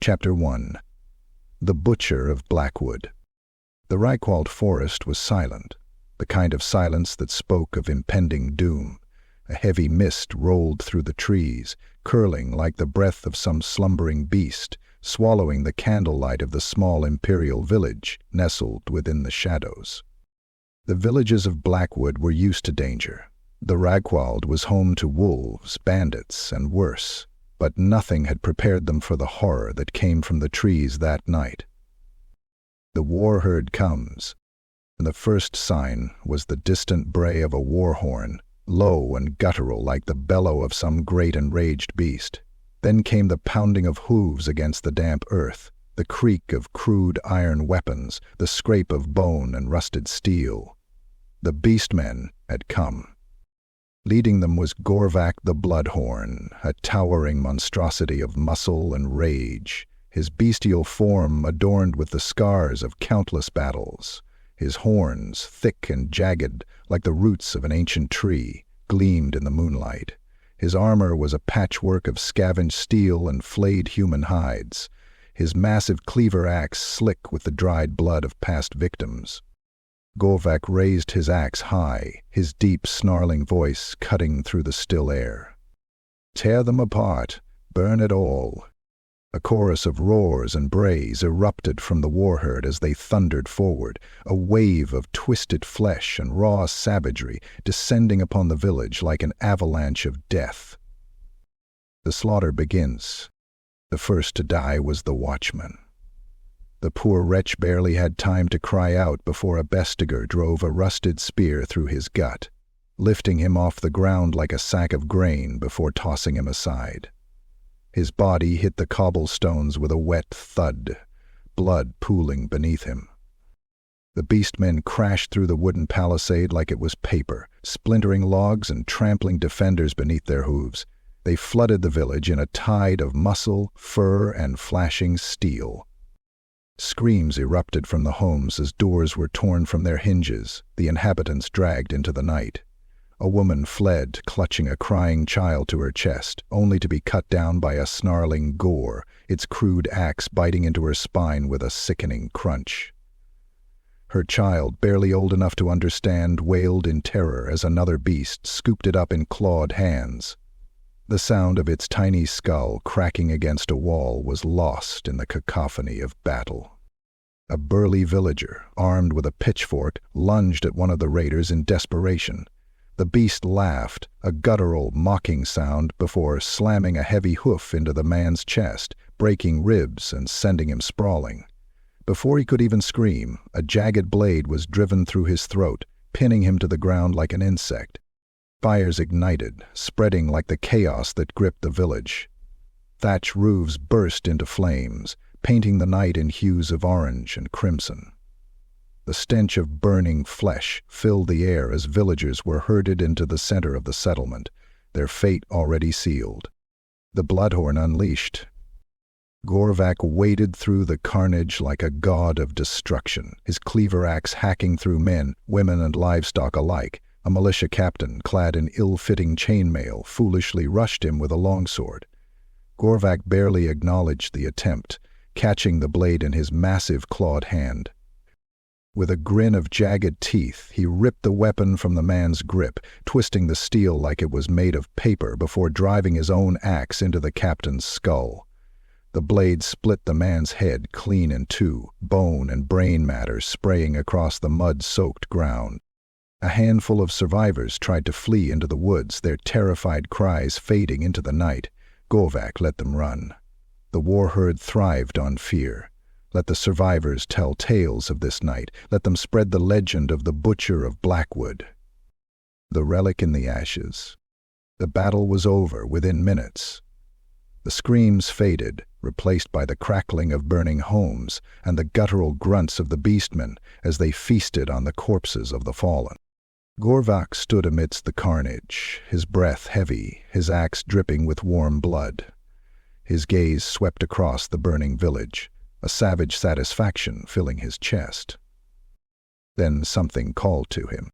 Chapter 1. The Butcher of Blackwood. The Reichwald forest was silent, the kind of silence that spoke of impending doom. A heavy mist rolled through the trees, curling like the breath of some slumbering beast, swallowing the candlelight of the small imperial village nestled within the shadows. The villages of Blackwood were used to danger. The Reichwald was home to wolves, bandits, and worse, but nothing had prepared them for the horror that came from the trees that night. The Warherd comes, and the first sign was the distant bray of a war horn, low and guttural like the bellow of some great enraged beast. Then came the pounding of hooves against the damp earth, the creak of crude iron weapons, the scrape of bone and rusted steel. The beastmen had come. Leading them was Gorvak the Bloodhorn, a towering monstrosity of muscle and rage, his bestial form adorned with the scars of countless battles. His horns, thick and jagged like the roots of an ancient tree, gleamed in the moonlight. His armor was a patchwork of scavenged steel and flayed human hides, his massive cleaver axe slick with the dried blood of past victims. Gorvak raised his axe high, his deep, snarling voice cutting through the still air. "Tear them apart, burn it all." A chorus of roars and brays erupted from the Warherd as they thundered forward, a wave of twisted flesh and raw savagery descending upon the village like an avalanche of death. The slaughter begins. The first to die was the watchman. The poor wretch barely had time to cry out before a bestiger drove a rusted spear through his gut, lifting him off the ground like a sack of grain before tossing him aside. His body hit the cobblestones with a wet thud, blood pooling beneath him. The beastmen crashed through the wooden palisade like it was paper, splintering logs and trampling defenders beneath their hooves. They flooded the village in a tide of muscle, fur, and flashing steel. Screams erupted from the homes as doors were torn from their hinges, the inhabitants dragged into the night. A woman fled, clutching a crying child to her chest, only to be cut down by a snarling gore, its crude axe biting into her spine with a sickening crunch. Her child, barely old enough to understand, wailed in terror as another beast scooped it up in clawed hands. The sound of its tiny skull cracking against a wall was lost in the cacophony of battle. A burly villager, armed with a pitchfork, lunged at one of the raiders in desperation. The beast laughed, a guttural, mocking sound, before slamming a heavy hoof into the man's chest, breaking ribs and sending him sprawling. Before he could even scream, a jagged blade was driven through his throat, pinning him to the ground like an insect. Fires ignited, spreading like the chaos that gripped the village. Thatch roofs burst into flames, painting the night in hues of orange and crimson. The stench of burning flesh filled the air as villagers were herded into the center of the settlement, their fate already sealed. The Bloodhorn unleashed. Gorvak waded through the carnage like a god of destruction, his cleaver axe hacking through men, women, and livestock alike. A militia captain, clad in ill-fitting chainmail, foolishly rushed him with a longsword. Gorvak barely acknowledged the attempt, catching the blade in his massive clawed hand. With a grin of jagged teeth, he ripped the weapon from the man's grip, twisting the steel like it was made of paper before driving his own axe into the captain's skull. The blade split the man's head clean in two, bone and brain matter spraying across the mud-soaked ground. A handful of survivors tried to flee into the woods, their terrified cries fading into the night. Gorvak let them run. The Warherd thrived on fear. Let the survivors tell tales of this night. Let them spread the legend of the Butcher of Blackwood. The relic in the ashes. The battle was over within minutes. The screams faded, replaced by the crackling of burning homes and the guttural grunts of the beastmen as they feasted on the corpses of the fallen. Gorvak stood amidst the carnage, his breath heavy, his axe dripping with warm blood. His gaze swept across the burning village, a savage satisfaction filling his chest. Then something called to him,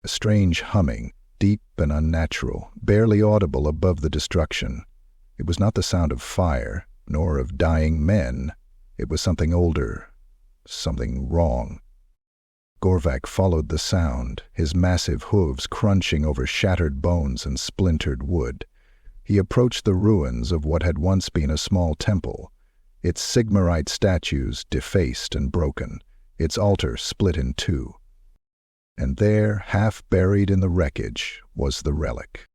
a strange humming, deep and unnatural, barely audible above the destruction. It was not the sound of fire, nor of dying men. It was something older, something wrong. Gorvak followed the sound, his massive hooves crunching over shattered bones and splintered wood. He approached the ruins of what had once been a small temple, its Sigmarite statues defaced and broken, its altar split in two. And there, half buried in the wreckage, was the relic.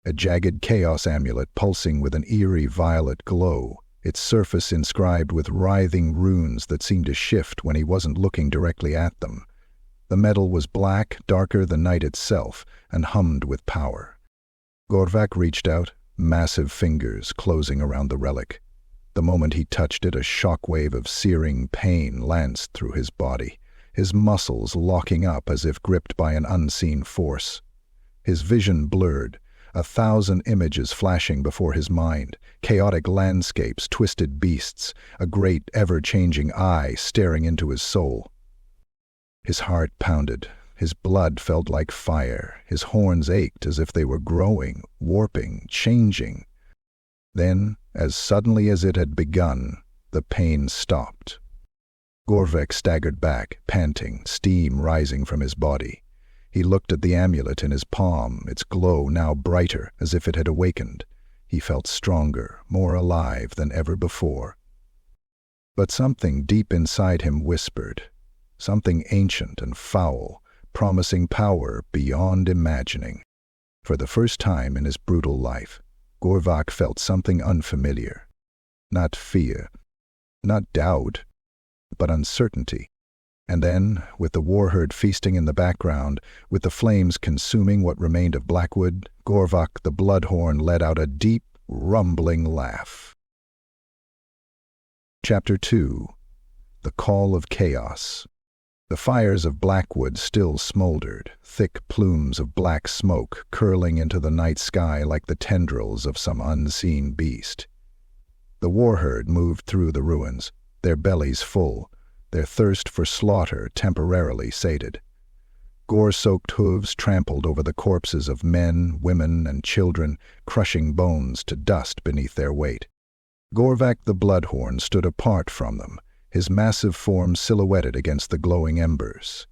A jagged chaos amulet pulsing with an eerie violet glow, its surface inscribed with writhing runes that seemed to shift when he wasn't looking directly at them. The metal was black, darker than night itself, and hummed with power. Gorvak reached out, massive fingers closing around the relic. The moment he touched it, a shockwave of searing pain lanced through his body, his muscles locking up as if gripped by an unseen force. His vision blurred, 1,000 images flashing before his mind, chaotic landscapes, twisted beasts, a great, ever-changing eye staring into his soul. His heart pounded, his blood felt like fire, his horns ached as if they were growing, warping, changing. Then, as suddenly as it had begun, the pain stopped. Gorvak staggered back, panting, steam rising from his body. He looked at the amulet in his palm, its glow now brighter, as if it had awakened. He felt stronger, more alive than ever before. But something deep inside him whispered, something ancient and foul, promising power beyond imagining. For the first time in his brutal life, Gorvak felt something unfamiliar. Not fear, not doubt, but uncertainty. And then, with the Warherd feasting in the background, with the flames consuming what remained of Blackwood, Gorvak the Bloodhorn let out a deep, rumbling laugh. Chapter 2. The Call of Chaos. The fires of Blackwood still smoldered, thick plumes of black smoke curling into the night sky like the tendrils of some unseen beast. The Warherd moved through the ruins, their bellies full, their thirst for slaughter temporarily sated. Gore-soaked hooves trampled over the corpses of men, women, and children, crushing bones to dust beneath their weight. Gorvak the Bloodhorn stood apart from them, his massive form silhouetted against the glowing embers.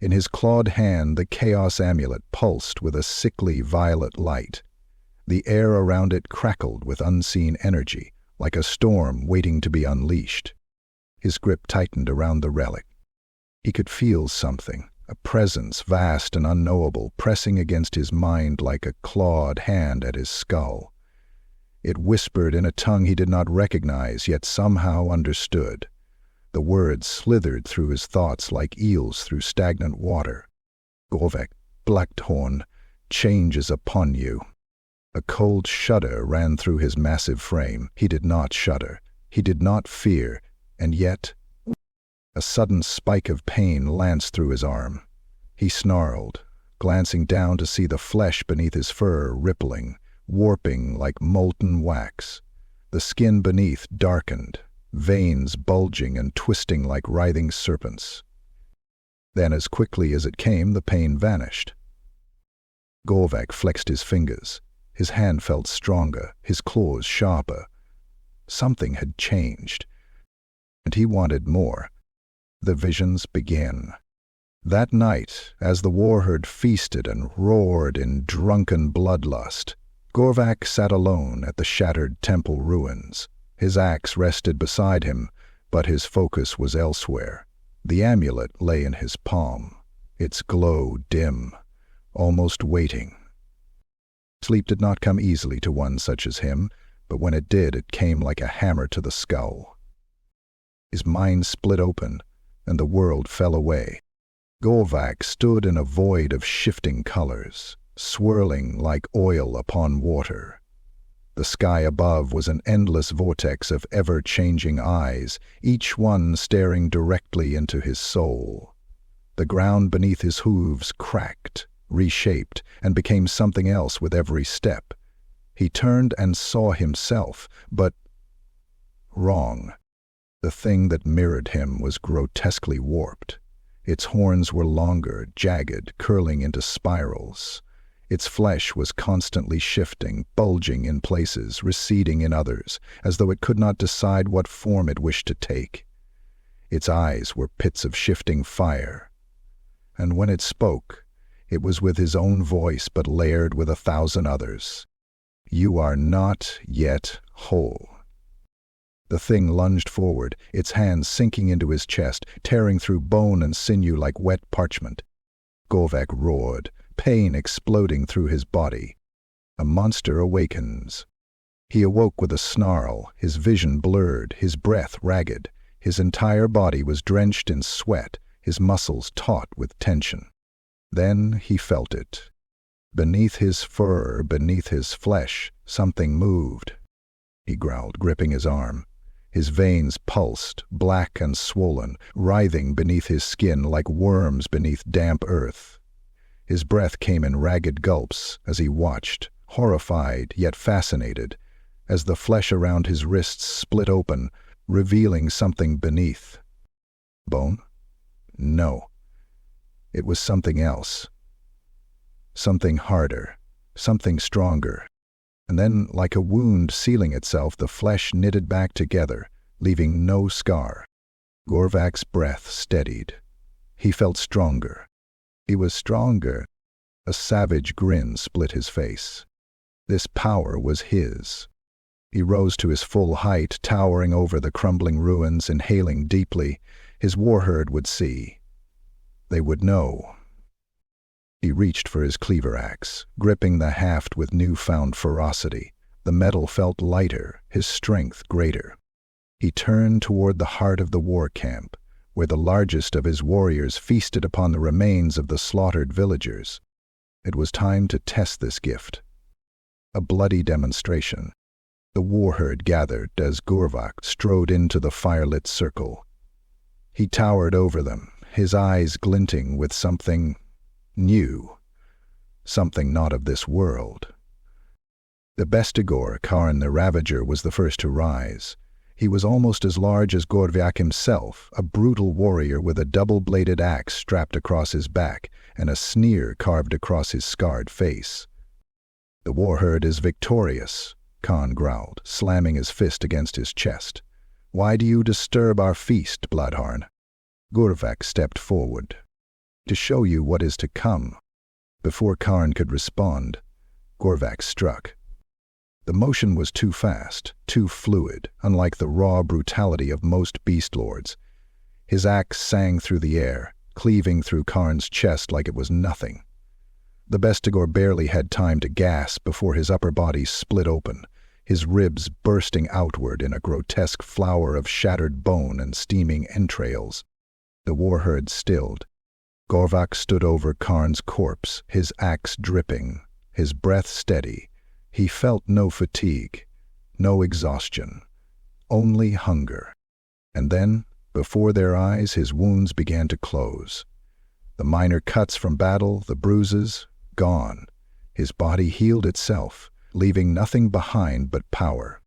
In his clawed hand the chaos amulet pulsed with a sickly violet light. The air around it crackled with unseen energy, like a storm waiting to be unleashed. His grip tightened around the relic. He could feel something, a presence vast and unknowable, pressing against his mind like a clawed hand at his skull. It whispered in a tongue he did not recognize, yet somehow understood. The words slithered through his thoughts like eels through stagnant water. Gorvak Bloodhorn, change is upon you. A cold shudder ran through his massive frame. He did not shudder. He did not fear. And yet, a sudden spike of pain lanced through his arm. He snarled, glancing down to see the flesh beneath his fur rippling, warping like molten wax. The skin beneath darkened, veins bulging and twisting like writhing serpents. Then, as quickly as it came, the pain vanished. Gorvak flexed his fingers. His hand felt stronger, his claws sharper. Something had changed. And he wanted more. The visions began. That night, as the Warherd feasted and roared in drunken bloodlust, Gorvak sat alone at the shattered temple ruins. His axe rested beside him, but his focus was elsewhere. The amulet lay in his palm, its glow dim, almost waiting. Sleep did not come easily to one such as him, but when it did, it came like a hammer to the skull. His mind split open, and the world fell away. Gorvak stood in a void of shifting colors, swirling like oil upon water. The sky above was an endless vortex of ever-changing eyes, each one staring directly into his soul. The ground beneath his hooves cracked, reshaped, and became something else with every step. He turned and saw himself, but wrong. The thing that mirrored him was grotesquely warped. Its horns were longer, jagged, curling into spirals. Its flesh was constantly shifting, bulging in places, receding in others, as though it could not decide what form it wished to take. Its eyes were pits of shifting fire. And when it spoke, it was with his own voice but layered with 1,000 others. "You are not yet whole." The thing lunged forward, its hands sinking into his chest, tearing through bone and sinew like wet parchment. Gorvak roared, pain exploding through his body. A monster awakens. He awoke with a snarl, his vision blurred, his breath ragged. His entire body was drenched in sweat, his muscles taut with tension. Then he felt it. Beneath his fur, beneath his flesh, something moved. He growled, gripping his arm. His veins pulsed, black and swollen, writhing beneath his skin like worms beneath damp earth. His breath came in ragged gulps as he watched, horrified yet fascinated, as the flesh around his wrists split open, revealing something beneath. Bone? No. It was something else. Something harder, something stronger. And then, like a wound sealing itself, the flesh knitted back together, leaving no scar. Gorvak's breath steadied. He felt stronger. He was stronger. A savage grin split his face. This power was his. He rose to his full height, towering over the crumbling ruins, inhaling deeply. His warherd would see. They would know. He reached for his cleaver axe, gripping the haft with newfound ferocity. The metal felt lighter, his strength greater. He turned toward the heart of the war camp, where the largest of his warriors feasted upon the remains of the slaughtered villagers. It was time to test this gift. A bloody demonstration. The warherd gathered as Gorvak strode into the firelit circle. He towered over them, his eyes glinting with something new, something not of this world. The Beastlord, Karn the Ravager, was the first to rise. He was almost as large as Gorvak himself, a brutal warrior with a double-bladed axe strapped across his back and a sneer carved across his scarred face. "The warherd is victorious," Karn growled, slamming his fist against his chest. "Why do you disturb our feast, Bloodhorn?" Gorvak stepped forward. "To show you what is to come." Before Karn could respond, Gorvak struck. The motion was too fast, too fluid, unlike the raw brutality of most beastlords. His axe sang through the air, cleaving through Karn's chest like it was nothing. The Beastlord barely had time to gasp before his upper body split open, his ribs bursting outward in a grotesque flower of shattered bone and steaming entrails. The warherd stilled. Gorvak stood over Karn's corpse, his axe dripping, his breath steady. He felt no fatigue, no exhaustion, only hunger. And then, before their eyes, his wounds began to close. The minor cuts from battle, the bruises, gone. His body healed itself, leaving nothing behind but power.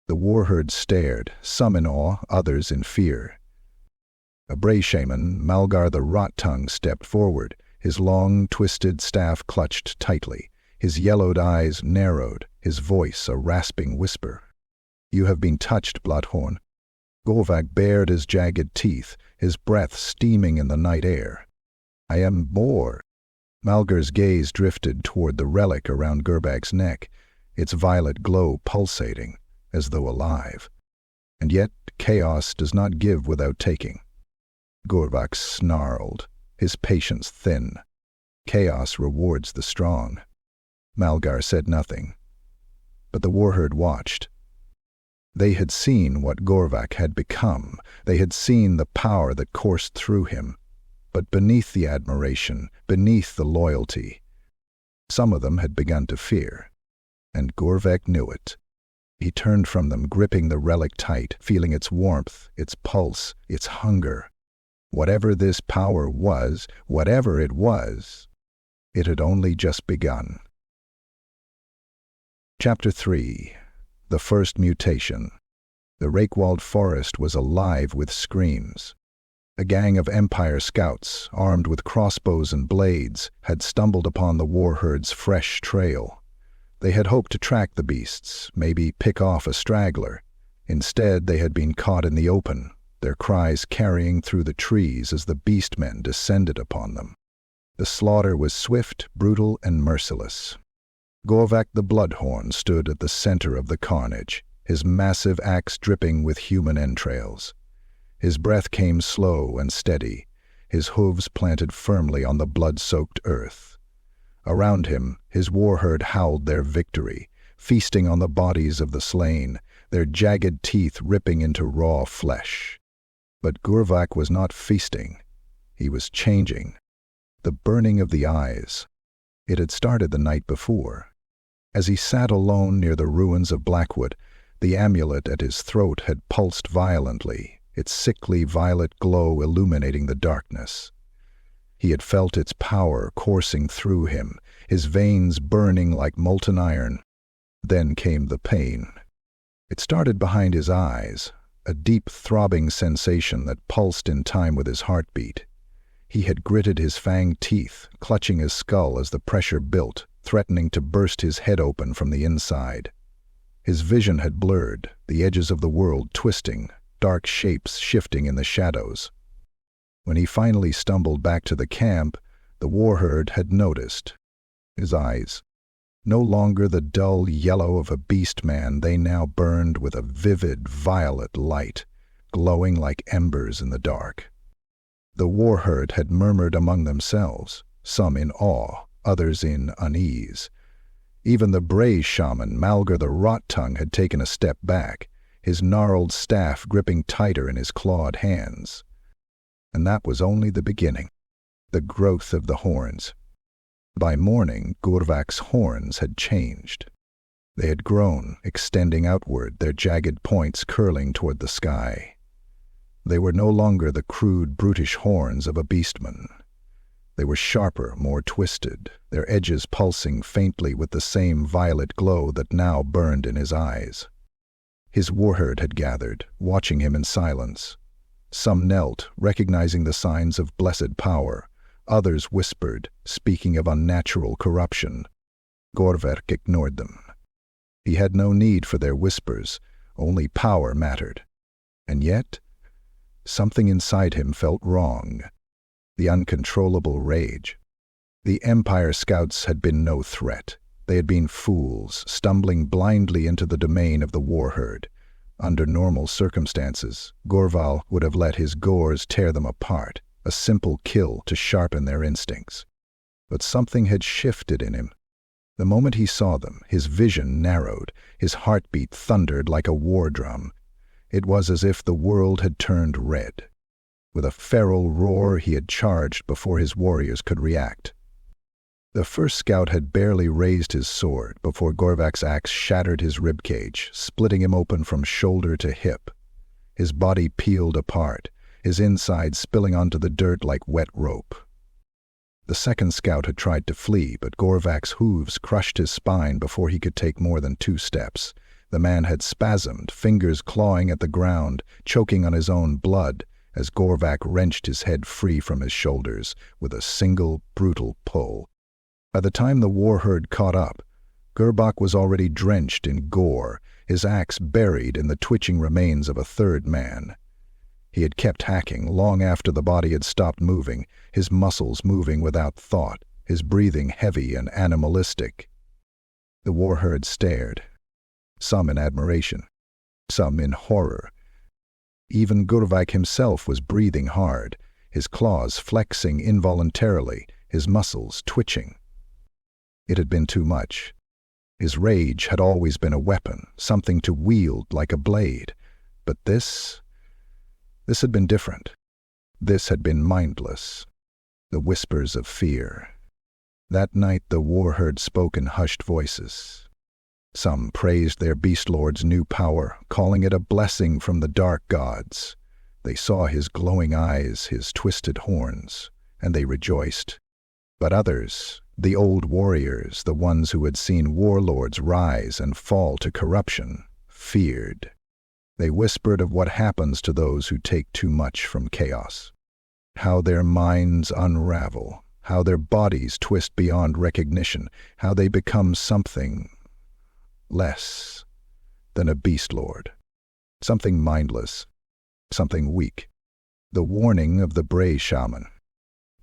The warherd stared, some in awe, others in fear. A brave shaman, Malgar the Rot-Tongue, stepped forward, his long, twisted staff clutched tightly. His yellowed eyes narrowed, his voice a rasping whisper. "You have been touched, Bloodhorn." Gorvak bared his jagged teeth, his breath steaming in the night air. "I am bored." Malgar's gaze drifted toward the relic around Gorvak's neck, its violet glow pulsating, as though alive. And yet chaos does not give without taking. Gorvak snarled, his patience thin. Chaos rewards the strong. Malgar said nothing, but the warherd watched. They had seen what Gorvak had become. They had seen the power that coursed through him. But beneath the admiration, beneath the loyalty, some of them had begun to fear. And Gorvak knew it. He turned from them, gripping the relic tight, feeling its warmth, its pulse, its hunger. Whatever this power was, whatever it was, it had only just begun. Chapter 3. The First Mutation. The rake-walled forest was alive with screams. A gang of Empire scouts, armed with crossbows and blades, had stumbled upon the Warherd's fresh trail. They had hoped to track the beasts, maybe pick off a straggler. Instead, they had been caught in the open, their cries carrying through the trees as the beastmen descended upon them. The slaughter was swift, brutal, and merciless. Gorvak the Bloodhorn stood at the center of the carnage, his massive axe dripping with human entrails. His breath came slow and steady, his hooves planted firmly on the blood-soaked earth. Around him, his warherd howled their victory, feasting on the bodies of the slain, their jagged teeth ripping into raw flesh. But Gorvak was not feasting. He was changing. The burning of the eyes. It had started the night before. As he sat alone near the ruins of Blackwood, the amulet at his throat had pulsed violently, its sickly violet glow illuminating the darkness. He had felt its power coursing through him, his veins burning like molten iron. Then came the pain. It started behind his eyes, a deep throbbing sensation that pulsed in time with his heartbeat. He had gritted his fanged teeth, clutching his skull as the pressure built, threatening to burst his head open from the inside. His vision had blurred, the edges of the world twisting, dark shapes shifting in the shadows. When he finally stumbled back to the camp, the warherd had noticed. His eyes, no longer the dull yellow of a beast-man, they now burned with a vivid violet light, glowing like embers in the dark. The warherd had murmured among themselves, some in awe, others in unease. Even the brave shaman, Malgar the Rot-Tongue, had taken a step back, his gnarled staff gripping tighter in his clawed hands. And that was only the beginning, the growth of the horns. By morning, Gorvak's horns had changed. They had grown, extending outward, their jagged points curling toward the sky. They were no longer the crude, brutish horns of a beastman. They were sharper, more twisted, their edges pulsing faintly with the same violet glow that now burned in his eyes. His warherd had gathered, watching him in silence. Some knelt, recognizing the signs of blessed power. Others whispered, speaking of unnatural corruption. Gorvak ignored them. He had no need for their whispers, only power mattered. And yet, something inside him felt wrong. The uncontrollable rage. The Empire scouts had been no threat. They had been fools, stumbling blindly into the domain of the warherd. Under normal circumstances, Gorval would have let his gores tear them apart, a simple kill to sharpen their instincts. But something had shifted in him. The moment he saw them, his vision narrowed, his heartbeat thundered like a war drum. It was as if the world had turned red. With a feral roar, he had charged before his warriors could react. The first scout had barely raised his sword before Gorvak's axe shattered his ribcage, splitting him open from shoulder to hip. His body peeled apart, his insides spilling onto the dirt like wet rope. The second scout had tried to flee, but Gorvak's hooves crushed his spine before he could take more than 2 steps. The man had spasmed, fingers clawing at the ground, choking on his own blood, as Gorvak wrenched his head free from his shoulders with a single, brutal pull. By the time the warherd caught up, Gorvak was already drenched in gore, his axe buried in the twitching remains of a third man. He had kept hacking long after the body had stopped moving, his muscles moving without thought, his breathing heavy and animalistic. The warherd stared, some in admiration, some in horror. Even Gorvak himself was breathing hard, his claws flexing involuntarily, his muscles twitching. It had been too much. His rage had always been a weapon, something to wield like a blade. But this had been different. This had been mindless. The whispers of fear. That night the warherd spoke in hushed voices. Some praised their Beastlord's new power, calling it a blessing from the dark gods. They saw his glowing eyes, his twisted horns, and they rejoiced. But others, the old warriors, the ones who had seen warlords rise and fall to corruption, feared. They whispered of what happens to those who take too much from chaos. how their minds unravel, how their bodies twist beyond recognition, how they become something less than a Beastlord, something mindless, something weak. The warning of the Bray shaman.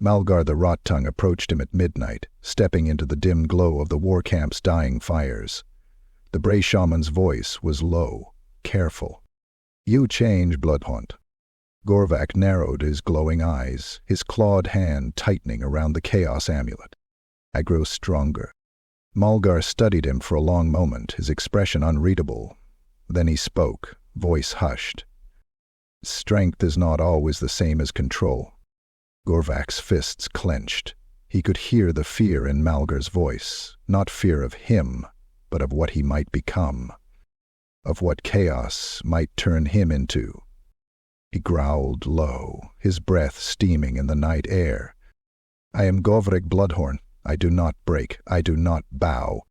Malgar the Rot-Tongue approached him at midnight, stepping into the dim glow of the war camp's dying fires. The Bray shaman's voice was low, careful. "You change, Bloodhorn." Gorvak narrowed his glowing eyes, his clawed hand tightening around the chaos amulet. "I grow stronger." Malgar studied him for a long moment, his expression unreadable. Then he spoke, voice hushed. "Strength is not always the same as control." Gorvak's fists clenched. He could hear the fear in Malgar's voice, not fear of him, but of what he might become, of what chaos might turn him into. He growled low, his breath steaming in the night air. "I am Gorvak Bloodhorn. I do not break. I do not bow."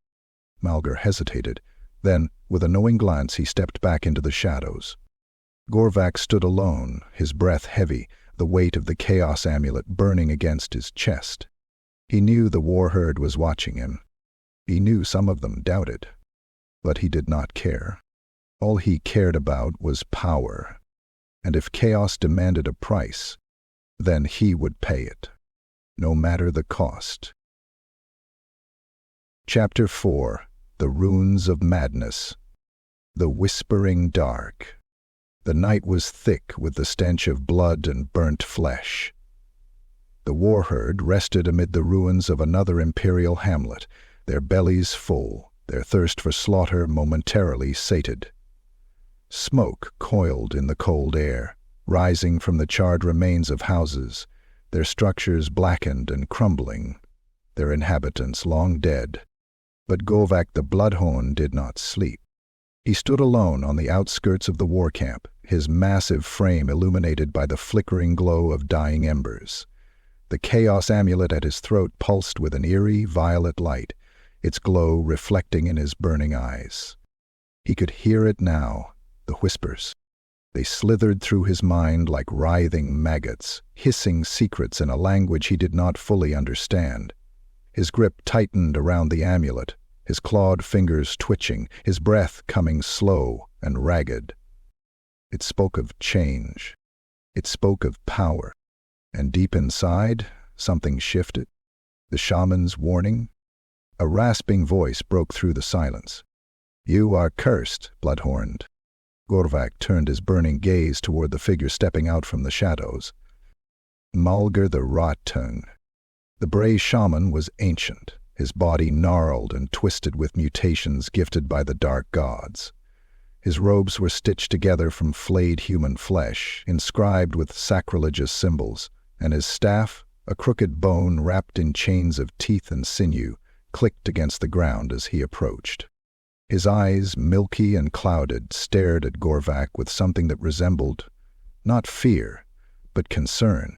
Malgar hesitated. Then, with a knowing glance, he stepped back into the shadows. Gorvak stood alone, his breath heavy, the weight of the chaos amulet burning against his chest. He knew the Warherd was watching him. He knew some of them doubted. But he did not care. All he cared about was power. And if chaos demanded a price, then he would pay it, no matter the cost. Chapter 4. The Runes of Madness. The Whispering Dark. The night was thick with the stench of blood and burnt flesh. The Warherd rested amid the ruins of another imperial hamlet, their bellies full, their thirst for slaughter momentarily sated. Smoke coiled in the cold air, rising from the charred remains of houses, their structures blackened and crumbling, their inhabitants long dead. But Gorvak the Bloodhorn did not sleep. He stood alone on the outskirts of the war camp, his massive frame illuminated by the flickering glow of dying embers. The chaos amulet at his throat pulsed with an eerie violet light, its glow reflecting in his burning eyes. He could hear it now, the whispers. They slithered through his mind like writhing maggots, hissing secrets in a language he did not fully understand. His grip tightened around the amulet, his clawed fingers twitching, his breath coming slow and ragged. It spoke of change. It spoke of power. And deep inside, something shifted. The shaman's warning. A rasping voice broke through the silence. "You are cursed, Bloodhorn." Gorvak turned his burning gaze toward the figure stepping out from the shadows. Malgar the Rot-Tongue. The Bray shaman was ancient, his body gnarled and twisted with mutations gifted by the dark gods. His robes were stitched together from flayed human flesh, inscribed with sacrilegious symbols, and his staff, a crooked bone wrapped in chains of teeth and sinew, clicked against the ground as he approached. His eyes, milky and clouded, stared at Gorvak with something that resembled, not fear, but concern.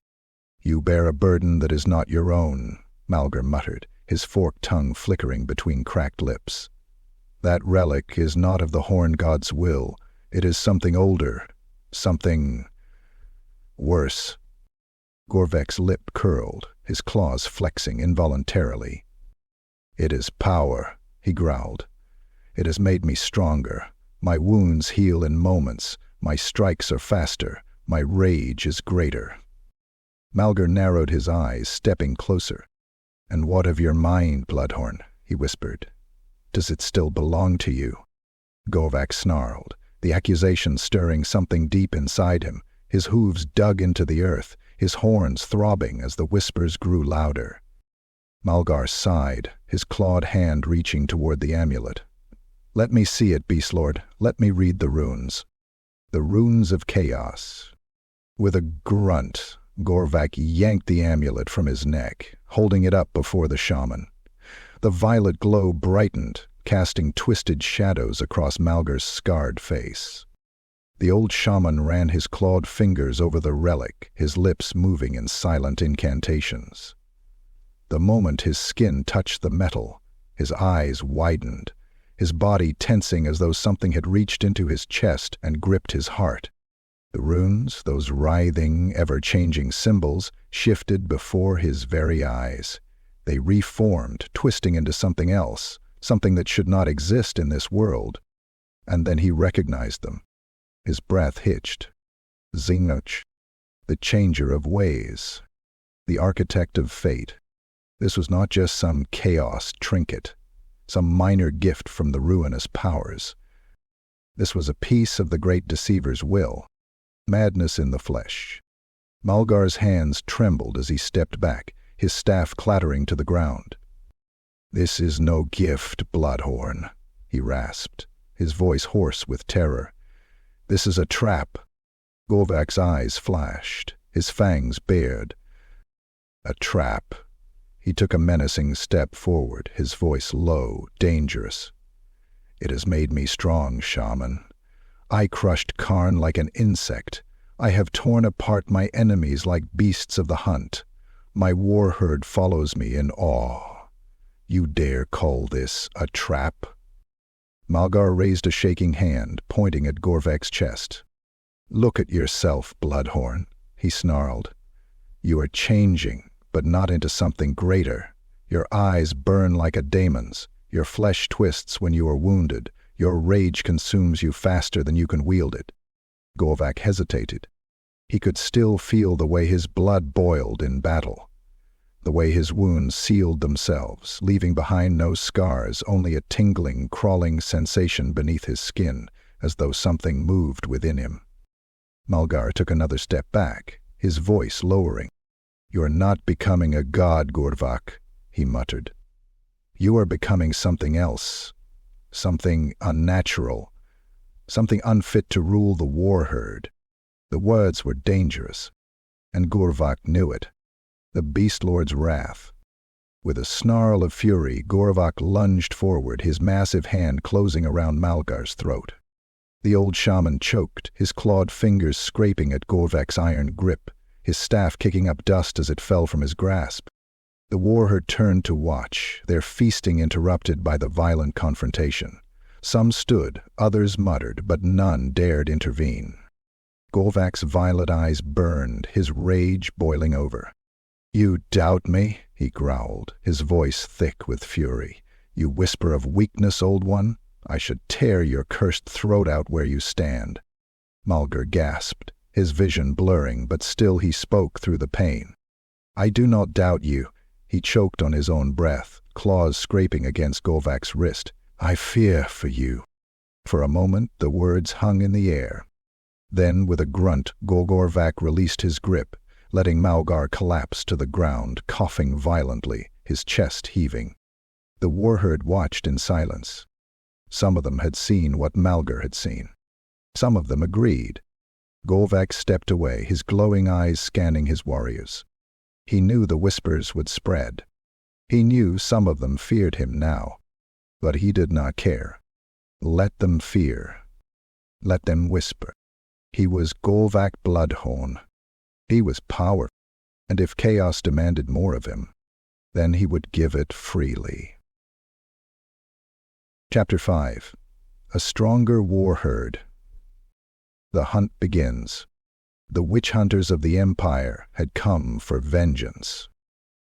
"You bear a burden that is not your own," Malgar muttered, his forked tongue flickering between cracked lips. "That relic is not of the Horn God's will. It is something older, something worse." Gorvak's lip curled, his claws flexing involuntarily. "It is power," he growled. "It has made me stronger. My wounds heal in moments. My strikes are faster. My rage is greater." Malgar narrowed his eyes, stepping closer. "And what of your mind, Bloodhorn?" he whispered. "Does it still belong to you?" Gorvak snarled, the accusation stirring something deep inside him. His hooves dug into the earth, his horns throbbing as the whispers grew louder. Malgar sighed, his clawed hand reaching toward the amulet. "Let me see it, Beastlord. Let me read the runes." The runes of chaos. With a grunt, Gorvak yanked the amulet from his neck, holding it up before the shaman. The violet glow brightened, casting twisted shadows across Malgar's scarred face. The old shaman ran his clawed fingers over the relic, his lips moving in silent incantations. The moment his skin touched the metal, his eyes widened, his body tensing as though something had reached into his chest and gripped his heart. The runes, those writhing, ever-changing symbols, shifted before his very eyes. They reformed, twisting into something else, something that should not exist in this world. And then he recognized them. His breath hitched. Tzeentch, the changer of ways, the architect of fate. This was not just some chaos trinket, some minor gift from the ruinous powers. This was a piece of the great deceiver's will, madness in the flesh. Malgar's hands trembled as he stepped back, his staff clattering to the ground. "This is no gift, Bloodhorn," he rasped, his voice hoarse with terror. "This is a trap." Gorvak's eyes flashed, his fangs bared. "A trap." He took a menacing step forward, his voice low, dangerous. "It has made me strong, shaman. I crushed Karn like an insect. I have torn apart my enemies like beasts of the hunt. My warherd follows me in awe. You dare call this a trap?" Malgar raised a shaking hand, pointing at Gorvak's chest. "Look at yourself, Bloodhorn," he snarled. "You are changing, but not into something greater. Your eyes burn like a daemon's. Your flesh twists when you are wounded. Your rage consumes you faster than you can wield it." Gorvak hesitated. He could still feel the way his blood boiled in battle, the way his wounds sealed themselves, leaving behind no scars, only a tingling, crawling sensation beneath his skin, as though something moved within him. Malgar took another step back, his voice lowering. "You are not becoming a god, Gorvak," he muttered. "You are becoming something else, something unnatural, something unfit to rule the warherd." The words were dangerous, and Gorvak knew it. The Beastlord's wrath. With a snarl of fury, Gorvak lunged forward, his massive hand closing around Malgar's throat. The old shaman choked, his clawed fingers scraping at Gorvak's iron grip, his staff kicking up dust as it fell from his grasp. The warherd turned to watch, their feasting interrupted by the violent confrontation. Some stood, others muttered, but none dared intervene. Gorvak's violet eyes burned, his rage boiling over. "You doubt me?" he growled, his voice thick with fury. "You whisper of weakness, old one? I should tear your cursed throat out where you stand." Malgar gasped, his vision blurring, but still he spoke through the pain. "I do not doubt you." He choked on his own breath, claws scraping against Gorvak's wrist. "I fear for you." For a moment the words hung in the air. Then, with a grunt, Gorvak released his grip, letting Malgar collapse to the ground, coughing violently, his chest heaving. The warherd watched in silence. Some of them had seen what Malgar had seen. Some of them agreed. Gorvak stepped away, his glowing eyes scanning his warriors. He knew the whispers would spread. He knew some of them feared him now. But he did not care. Let them fear. Let them whisper. He was Gorvak Bloodhorn. He was powerful, and if chaos demanded more of him, then he would give it freely. Chapter 5. A Stronger Warherd. The hunt begins. The witch hunters of the Empire had come for vengeance.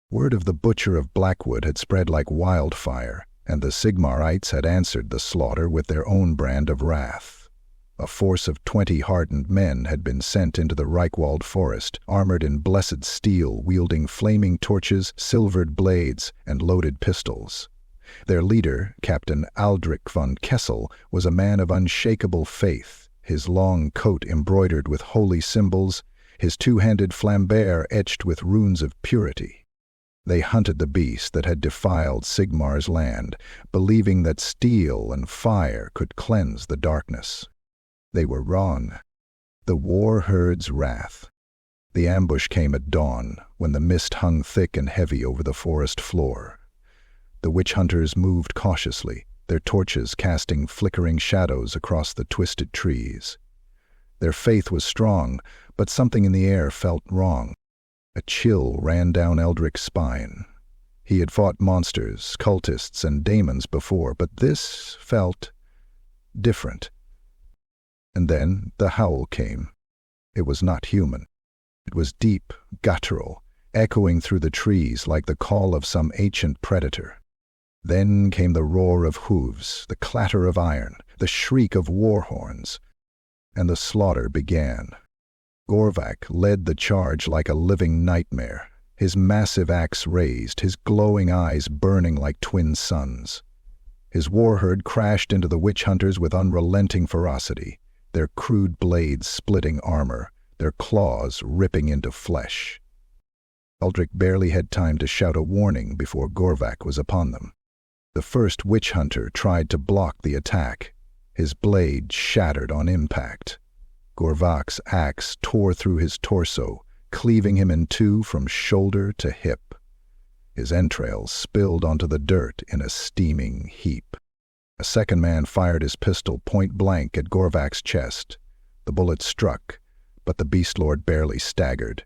Word of the butcher of Blackwood had spread like wildfire, and the Sigmarites had answered the slaughter with their own brand of wrath. A force of 20 hardened men had been sent into the Reichwald forest, armored in blessed steel, wielding flaming torches, silvered blades, and loaded pistols. Their leader, Captain Aldrich von Kessel, was a man of unshakable faith, his long coat embroidered with holy symbols, his two-handed flambear etched with runes of purity. They hunted the beast that had defiled Sigmar's land, believing that steel and fire could cleanse the darkness. They were wrong. The warherd's wrath. The ambush came at dawn, when the mist hung thick and heavy over the forest floor. The witch hunters moved cautiously, their torches casting flickering shadows across the twisted trees. Their faith was strong, but something in the air felt wrong. A chill ran down Eldric's spine. He had fought monsters, cultists, and daemons before, but this felt different. And then the howl came. It was not human. It was deep, guttural, echoing through the trees like the call of some ancient predator. Then came the roar of hooves, the clatter of iron, the shriek of war horns, and the slaughter began. Gorvak led the charge like a living nightmare, his massive axe raised, his glowing eyes burning like twin suns. His warherd crashed into the witch hunters with unrelenting ferocity, their crude blades splitting armor, their claws ripping into flesh. Aldrich barely had time to shout a warning before Gorvak was upon them. The first witch hunter tried to block the attack. His blade shattered on impact. Gorvak's axe tore through his torso, cleaving him in two from shoulder to hip. His entrails spilled onto the dirt in a steaming heap. A second man fired his pistol point-blank at Gorvak's chest. The bullet struck, but the Beastlord barely staggered.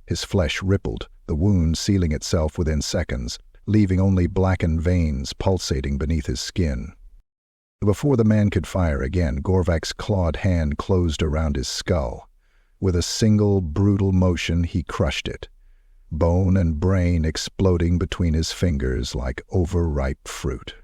His flesh rippled, the wound sealing itself within seconds, leaving only blackened veins pulsating beneath his skin. Before the man could fire again, Gorvak's clawed hand closed around his skull. With a single, brutal motion, he crushed it, bone and brain exploding between his fingers like overripe fruit.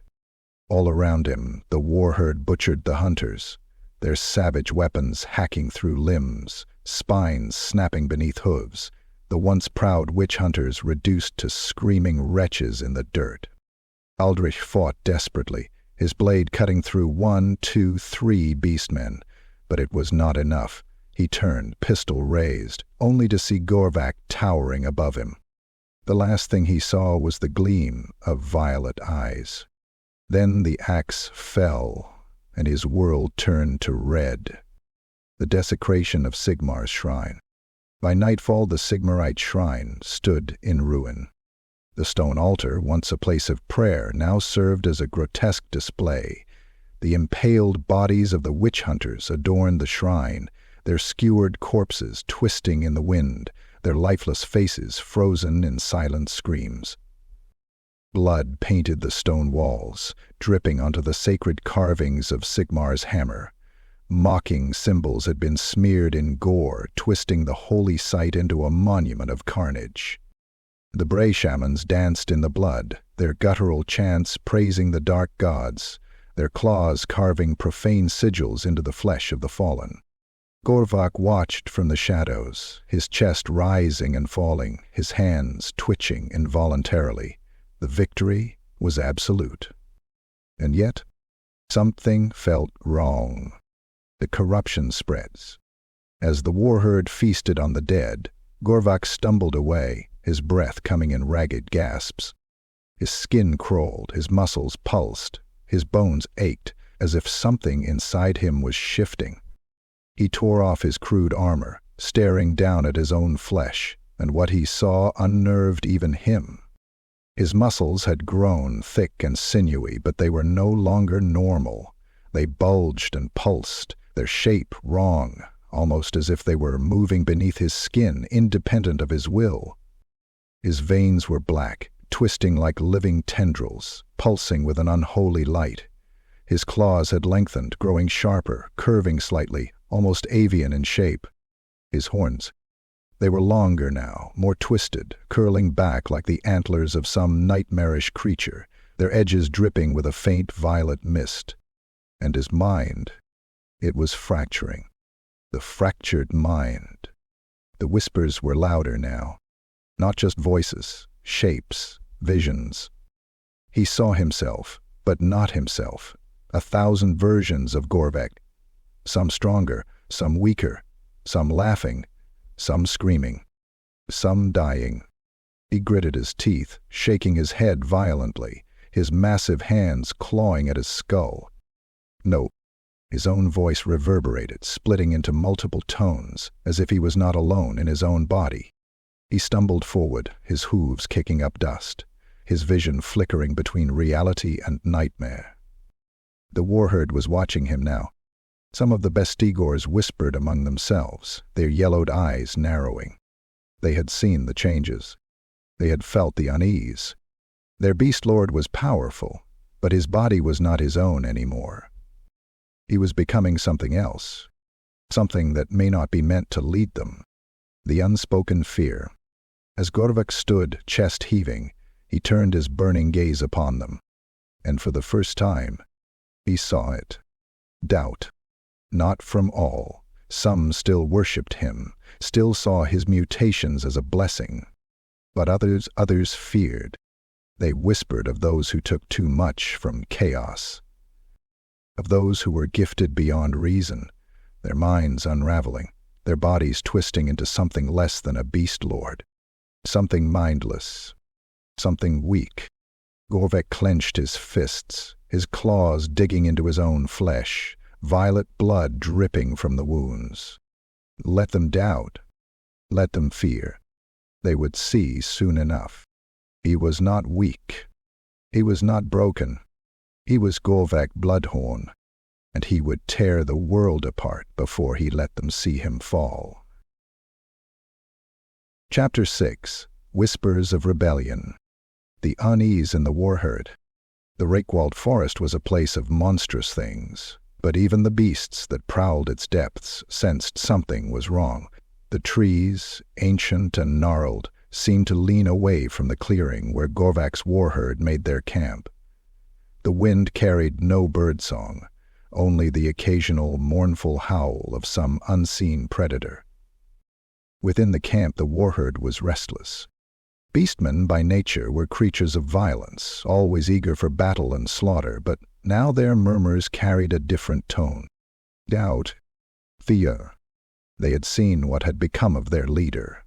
All around him, the warherd butchered the hunters, their savage weapons hacking through limbs, spines snapping beneath hooves, the once proud witch hunters reduced to screaming wretches in the dirt. Aldrich fought desperately, his blade cutting through 1, 2, 3 beastmen, but it was not enough. He turned, pistol raised, only to see Gorvak towering above him. The last thing he saw was the gleam of violet eyes. Then the axe fell, and his world turned to red. The desecration of Sigmar's shrine. By nightfall, the Sigmarite shrine stood in ruin. The stone altar, once a place of prayer, now served as a grotesque display. The impaled bodies of the witch hunters adorned the shrine, their skewered corpses twisting in the wind, their lifeless faces frozen in silent screams. Blood painted the stone walls, dripping onto the sacred carvings of Sigmar's hammer. Mocking symbols had been smeared in gore, twisting the holy site into a monument of carnage. The Bray shamans danced in the blood, their guttural chants praising the dark gods, their claws carving profane sigils into the flesh of the fallen. Gorvak watched from the shadows, his chest rising and falling, his hands twitching involuntarily. The victory was absolute. And yet, something felt wrong. The corruption spreads. As the warherd feasted on the dead, Gorvak stumbled away, his breath coming in ragged gasps. His skin crawled, his muscles pulsed, his bones ached, as if something inside him was shifting. He tore off his crude armor, staring down at his own flesh, and what he saw unnerved even him. His muscles had grown thick and sinewy, but they were no longer normal. They bulged and pulsed, their shape wrong, almost as if they were moving beneath his skin, independent of his will. His veins were black, twisting like living tendrils, pulsing with an unholy light. His claws had lengthened, growing sharper, curving slightly, almost avian in shape. His horns, they were longer now, more twisted, curling back like the antlers of some nightmarish creature, their edges dripping with a faint violet mist. And his mind, it was fracturing. The fractured mind. The whispers were louder now. Not just voices, shapes, visions. He saw himself, but not himself. 1,000 versions of Gorvak. Some stronger, some weaker, some laughing, some screaming, some dying. He gritted his teeth, shaking his head violently, his massive hands clawing at his skull. No, his own voice reverberated, splitting into multiple tones, as if he was not alone in his own body. He stumbled forward, his hooves kicking up dust, his vision flickering between reality and nightmare. The warherd was watching him now. Some of the Bestigors whispered among themselves, their yellowed eyes narrowing. They had seen the changes. They had felt the unease. Their Beastlord was powerful, but his body was not his own anymore. He was becoming something else. something that may not be meant to lead them. The unspoken fear. As Gorvak stood, chest heaving, he turned his burning gaze upon them, and for the first time, he saw it. Doubt. Not from all. Some still worshipped him, still saw his mutations as a blessing. But others feared. They whispered of those who took too much from chaos, of those who were gifted beyond reason, their minds unraveling, their bodies twisting into something less than a Beastlord, something mindless, something weak. Gorvak clenched his fists, his claws digging into his own flesh, violet blood dripping from the wounds. Let them doubt. Let them fear. They would see soon enough. He was not weak. He was not broken. He was Gorvak Bloodhorn, and he would tear the world apart before he let them see him fall. Chapter 6. Whispers of Rebellion. The unease in the Warherd. The rake-walled forest was a place of monstrous things, but even the beasts that prowled its depths sensed something was wrong. The trees, ancient and gnarled, seemed to lean away from the clearing where Gorvak's Warherd made their camp. The wind carried no birdsong, only the occasional mournful howl of some unseen predator. Within the camp the Warherd was restless. Beastmen by nature were creatures of violence, always eager for battle and slaughter, but now their murmurs carried a different tone. Doubt. Fear. They had seen what had become of their leader.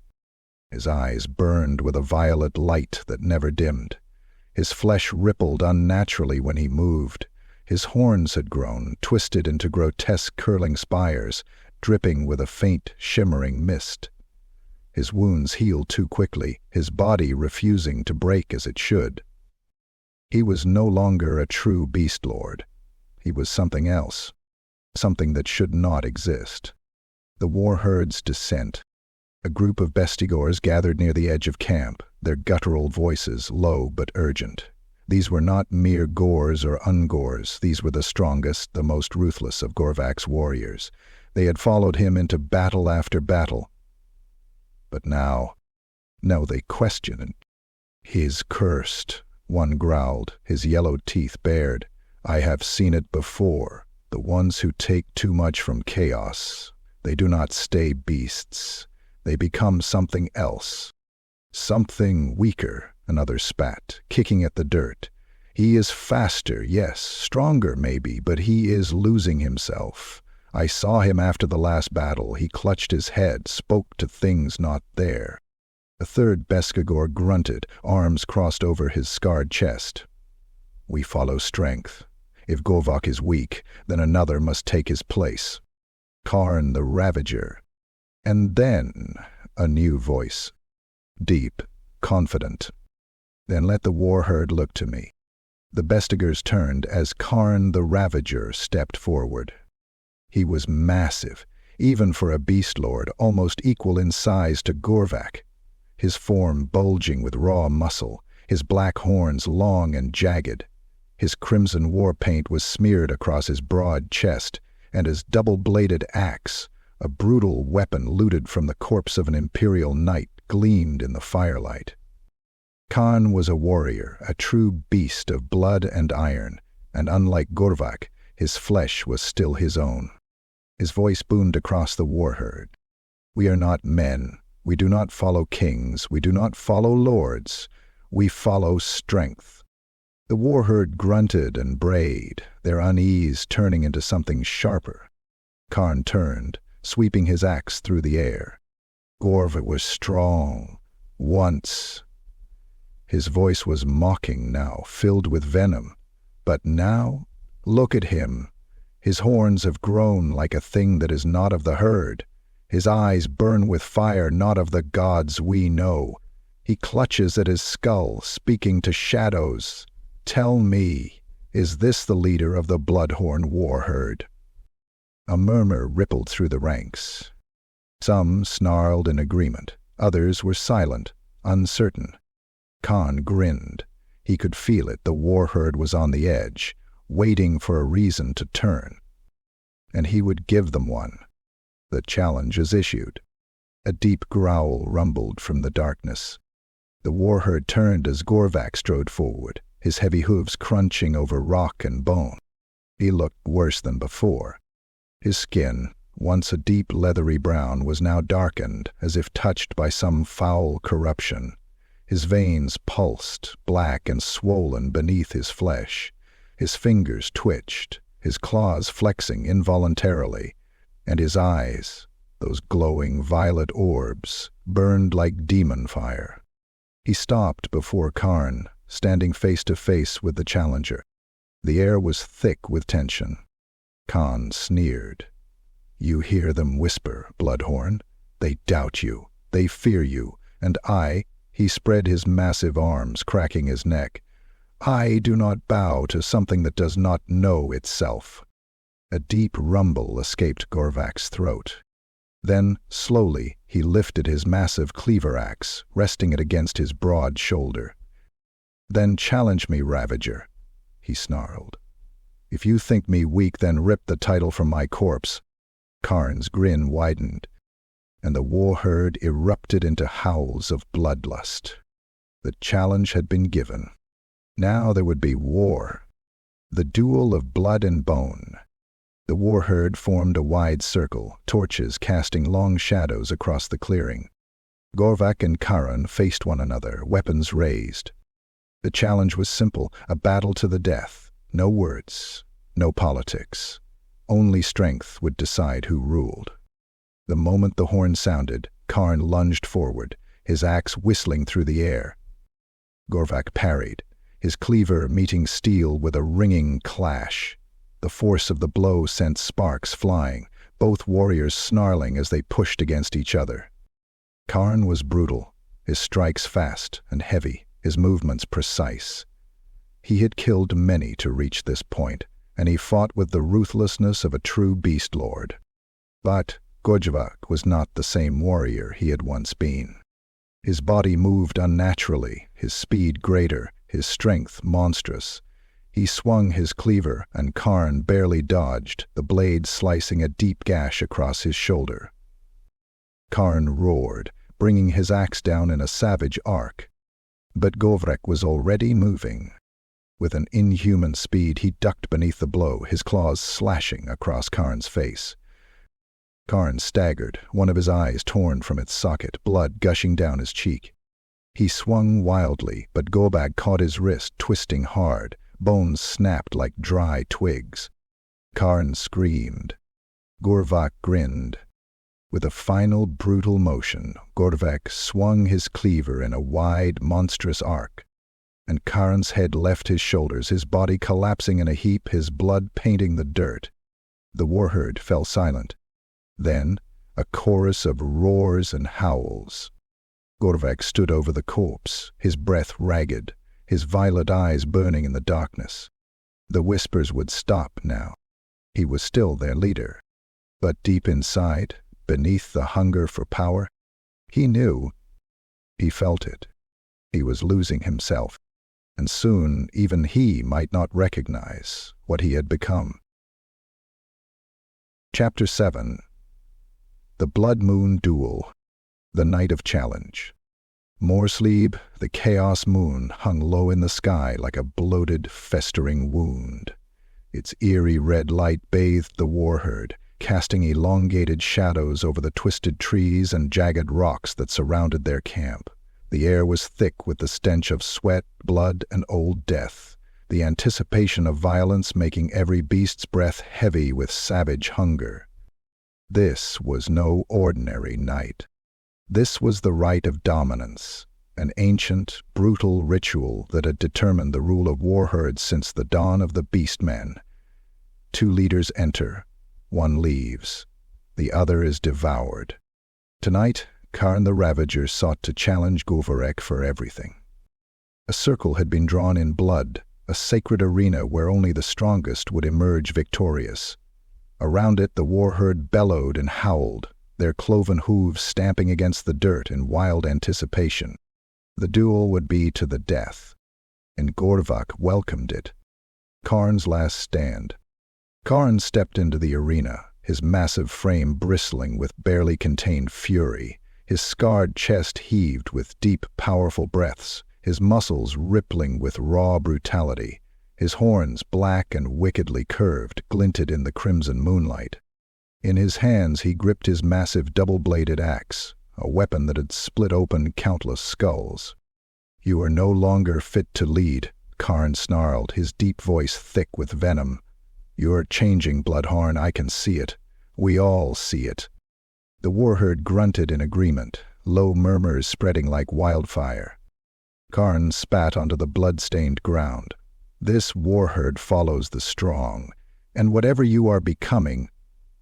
His eyes burned with a violet light that never dimmed. His flesh rippled unnaturally when he moved. His horns had grown, twisted into grotesque curling spires, dripping with a faint, shimmering mist. His wounds healed too quickly, his body refusing to break as it should. He was no longer a true Beastlord. He was something else, something that should not exist. The Warherd's descent. A group of bestigors gathered near the edge of camp, their guttural voices low but urgent. These were not mere gores or ungores. These were the strongest, the most ruthless of Gorvak's warriors. They had followed him into battle after battle. But now they questioned. "He is cursed," one growled, his yellow teeth bared. "I have seen it before. The ones who take too much from chaos, they do not stay beasts. They become something else. Something weaker," another spat, kicking at the dirt. "He is faster, yes, stronger maybe, but he is losing himself. I saw him after the last battle. He clutched his head, spoke to things not there." A third Beskagor grunted, arms crossed over his scarred chest. "We follow strength. If Gorvak is weak, then another must take his place. Karn the Ravager." And then a new voice, deep, confident. "Then let the Warherd look to me." The Bestigers turned as Karn the Ravager stepped forward. He was massive, even for a Beastlord, almost equal in size to Gorvak. His form bulging with raw muscle, his black horns long and jagged. His crimson war paint was smeared across his broad chest, and his double-bladed axe, a brutal weapon looted from the corpse of an imperial knight, gleamed in the firelight. Khan was a warrior, a true beast of blood and iron, and unlike Gorvak, his flesh was still his own. His voice boomed across the Warherd. "We are not men. We do not follow kings. We do not follow lords. We follow strength." The Warherd grunted and brayed, their unease turning into something sharper. Karn turned, sweeping his axe through the air. "Gorvak was strong. Once." His voice was mocking now, filled with venom. But now, look at him. His horns have grown like a thing that is not of the herd. His eyes burn with fire not of the gods we know. He clutches at his skull, speaking to shadows. "Tell me, is this the leader of the Bloodhorn Warherd?" A murmur rippled through the ranks. Some snarled in agreement. Others were silent, uncertain. Khan grinned. He could feel it. The Warherd was on the edge, waiting for a reason to turn. And he would give them one. The challenge is issued. A deep growl rumbled from the darkness. The warherd turned as Gorvak strode forward, his heavy hooves crunching over rock and bone. He looked worse than before. His skin, once a deep leathery brown, was now darkened as if touched by some foul corruption. His veins pulsed, black and swollen beneath his flesh. His fingers twitched, his claws flexing involuntarily, and his eyes, those glowing violet orbs, burned like demon fire. He stopped before Karn, standing face to face with the challenger. The air was thick with tension. Karn sneered. "You hear them whisper, Bloodhorn. They doubt you, they fear you, and he spread his massive arms, cracking his neck. I do not bow to something that does not know itself." A deep rumble escaped Gorvak's throat. Then, slowly, he lifted his massive cleaver axe, resting it against his broad shoulder. "Then challenge me, Ravager," he snarled. "If you think me weak, then rip the title from my corpse." Karn's grin widened, and the warherd erupted into howls of bloodlust. The challenge had been given. Now there would be war. The duel of blood and bone. The warherd formed a wide circle, torches casting long shadows across the clearing. Gorvak and Karn faced one another, weapons raised. The challenge was simple, a battle to the death. No words, no politics. Only strength would decide who ruled. The moment the horn sounded, Karn lunged forward, his axe whistling through the air. Gorvak parried, his cleaver meeting steel with a ringing clash. The force of the blow sent sparks flying, both warriors snarling as they pushed against each other. Karn was brutal, his strikes fast and heavy, his movements precise. He had killed many to reach this point, and he fought with the ruthlessness of a true Beastlord. But Gorvak was not the same warrior he had once been. His body moved unnaturally, his speed greater, his strength monstrous. He swung his cleaver, and Karn barely dodged, the blade slicing a deep gash across his shoulder. Karn roared, bringing his axe down in a savage arc. But Gorvak was already moving. With an inhuman speed, he ducked beneath the blow, his claws slashing across Karn's face. Karn staggered, one of his eyes torn from its socket, blood gushing down his cheek. He swung wildly, but Gorvak caught his wrist, twisting hard. Bones snapped like dry twigs. Karn screamed. Gorvak grinned. With a final brutal motion, Gorvak swung his cleaver in a wide, monstrous arc, and Karn's head left his shoulders, his body collapsing in a heap, his blood painting the dirt. The warherd fell silent. Then, a chorus of roars and howls. Gorvak stood over the corpse, his breath ragged, his violet eyes burning in the darkness. The whispers would stop now. He was still their leader. But deep inside, beneath the hunger for power, he knew. He felt it. He was losing himself, and soon even he might not recognize what he had become. Chapter 7. The Blood Moon Duel. The Night of Challenge. Morsleeb, the Chaos Moon, hung low in the sky like a bloated, festering wound. Its eerie red light bathed the warherd, casting elongated shadows over the twisted trees and jagged rocks that surrounded their camp. The air was thick with the stench of sweat, blood, and old death, the anticipation of violence making every beast's breath heavy with savage hunger. This was no ordinary night. This was the rite of dominance, an ancient, brutal ritual that had determined the rule of warherds since the dawn of the beastmen. 2 leaders enter, 1 leaves, the other is devoured. Tonight, Karn the Ravager sought to challenge Gorvak for everything. A circle had been drawn in blood, a sacred arena where only the strongest would emerge victorious. Around it the warherd bellowed and howled, their cloven hooves stamping against the dirt in wild anticipation. The duel would be to the death, and Gorvak welcomed it. Karn's last stand. Karn stepped into the arena, his massive frame bristling with barely contained fury. His scarred chest heaved with deep, powerful breaths, his muscles rippling with raw brutality. His horns, black and wickedly curved, glinted in the crimson moonlight. In his hands he gripped his massive double-bladed axe, a weapon that had split open countless skulls. "You are no longer fit to lead," Karn snarled, his deep voice thick with venom. "You're changing, Bloodhorn, I can see it. We all see it." The Warherd grunted in agreement, low murmurs spreading like wildfire. Karn spat onto the blood-stained ground. "This Warherd follows the strong, and whatever you are becoming—"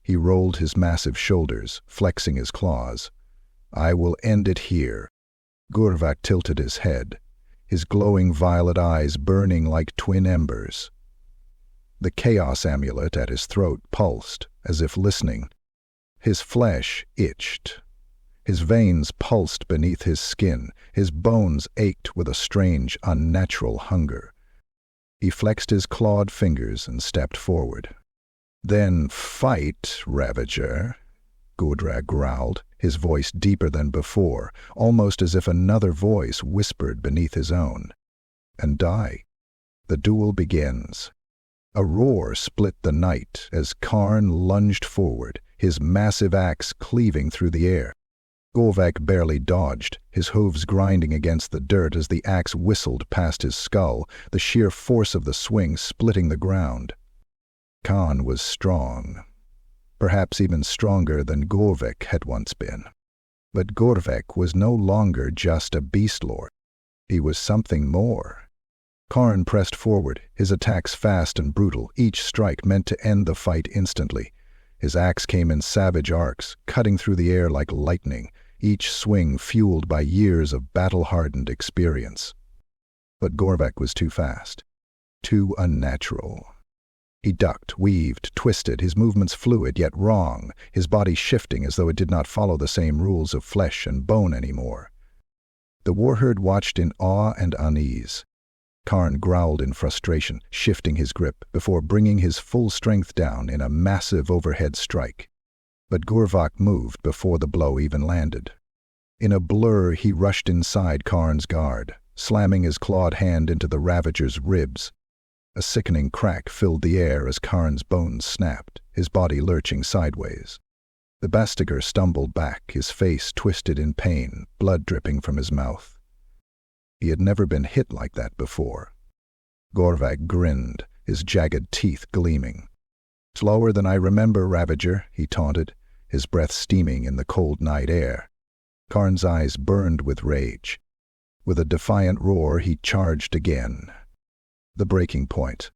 He rolled his massive shoulders, flexing his claws. "I will end it here." Gorvak tilted his head, his glowing violet eyes burning like twin embers. The chaos amulet at his throat pulsed, as if listening. His flesh itched. His veins pulsed beneath his skin, his bones ached with a strange, unnatural hunger. He flexed his clawed fingers and stepped forward. "Then fight, Ravager," Gorvak growled, his voice deeper than before, almost as if another voice whispered beneath his own. "And die. The duel begins." A roar split the night as Karn lunged forward, his massive axe cleaving through the air. Gorvak barely dodged, his hooves grinding against the dirt as the axe whistled past his skull, the sheer force of the swing splitting the ground. Karn was strong, perhaps even stronger than Gorvak had once been. But Gorvak was no longer just a Beastlord. He was something more. Karn pressed forward, his attacks fast and brutal, each strike meant to end the fight instantly. His axe came in savage arcs, cutting through the air like lightning, each swing fueled by years of battle-hardened experience. But Gorvak was too fast, too unnatural. He ducked, weaved, twisted, his movements fluid yet wrong, his body shifting as though it did not follow the same rules of flesh and bone anymore. The Warherd watched in awe and unease. Karn growled in frustration, shifting his grip before bringing his full strength down in a massive overhead strike. But Gorvak moved before the blow even landed. In a blur he rushed inside Karn's guard, slamming his clawed hand into the Ravager's ribs. A sickening crack filled the air as Karn's bones snapped, his body lurching sideways. The Bastiger stumbled back, his face twisted in pain, blood dripping from his mouth. He had never been hit like that before. Gorvak grinned, his jagged teeth gleaming. "Slower than I remember, Ravager," he taunted, his breath steaming in the cold night air. Karn's eyes burned with rage. With a defiant roar, he charged again. The breaking point.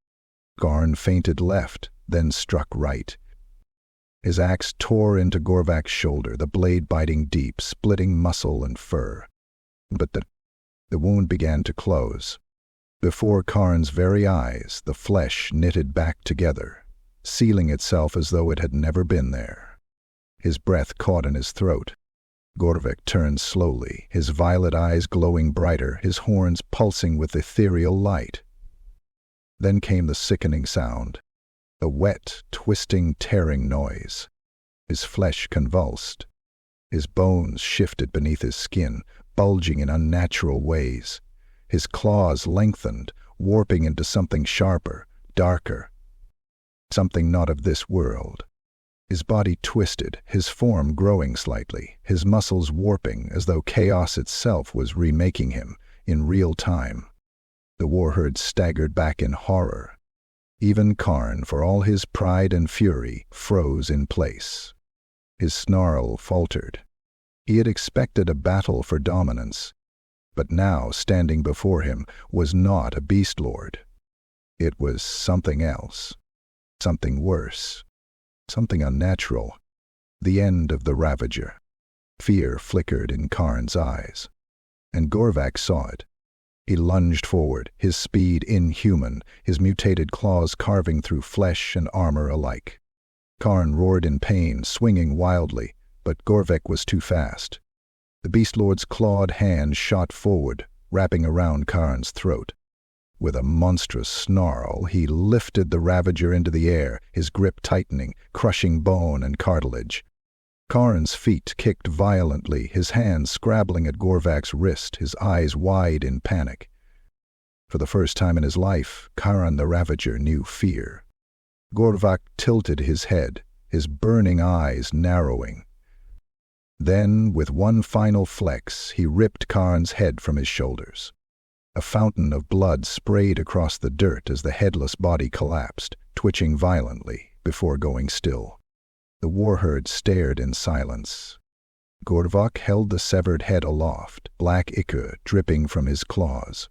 Karn feinted left, then struck right. His axe tore into Gorvak's shoulder, the blade biting deep, splitting muscle and fur. But the wound began to close. Before Karn's very eyes, the flesh knitted back together, sealing itself as though it had never been there. His breath caught in his throat. Gorvak turned slowly, his violet eyes glowing brighter, his horns pulsing with ethereal light. Then came the sickening sound, a wet, twisting, tearing noise. His flesh convulsed. His bones shifted beneath his skin, bulging in unnatural ways. His claws lengthened, warping into something sharper, darker. Something not of this world. His body twisted, his form growing slightly, his muscles warping as though chaos itself was remaking him in real time. The Warherd staggered back in horror. Even Karn, for all his pride and fury, froze in place. His snarl faltered. He had expected a battle for dominance, but now standing before him was not a Beastlord. It was something else, something worse, something unnatural. The end of the Ravager. Fear flickered in Karn's eyes, and Gorvak saw it. He lunged forward, his speed inhuman, his mutated claws carving through flesh and armor alike. Karn roared in pain, swinging wildly, but Gorvak was too fast. The Beastlord's clawed hand shot forward, wrapping around Karn's throat. With a monstrous snarl, he lifted the ravager into the air, his grip tightening, crushing bone and cartilage. Karn's feet kicked violently, his hands scrabbling at Gorvak's wrist, his eyes wide in panic. For the first time in his life, Karn the Ravager knew fear. Gorvak tilted his head, his burning eyes narrowing. Then, with one final flex, he ripped Karn's head from his shoulders. A fountain of blood sprayed across the dirt as the headless body collapsed, twitching violently, before going still. The Warherd stared in silence. Gorvak held the severed head aloft, black ichor dripping from his claws.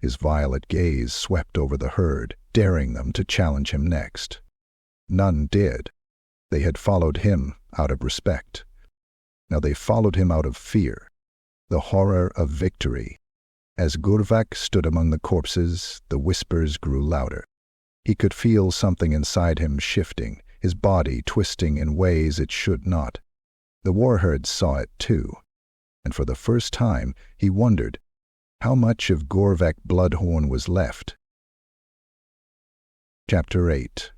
His violet gaze swept over the herd, daring them to challenge him next. None did. They had followed him out of respect. Now they followed him out of fear, the horror of victory. As Gorvak stood among the corpses, the whispers grew louder. He could feel something inside him shifting, his body twisting in ways it should not. The Warherd saw it too, and for the first time he wondered how much of Gorvak Bloodhorn was left. Chapter 8.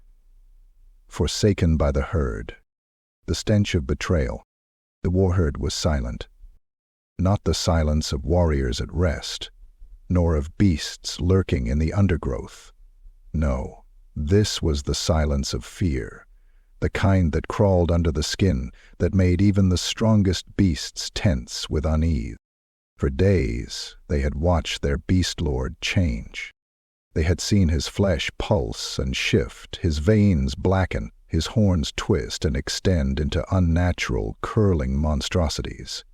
Forsaken by the herd. The stench of betrayal. The Warherd was silent. Not the silence of warriors at rest, nor of beasts lurking in the undergrowth. No, this was the silence of fear, the kind that crawled under the skin, that made even the strongest beasts tense with unease. For days they had watched their Beastlord change. They had seen his flesh pulse and shift, his veins blacken, his horns twist and extend into unnatural, curling monstrosities.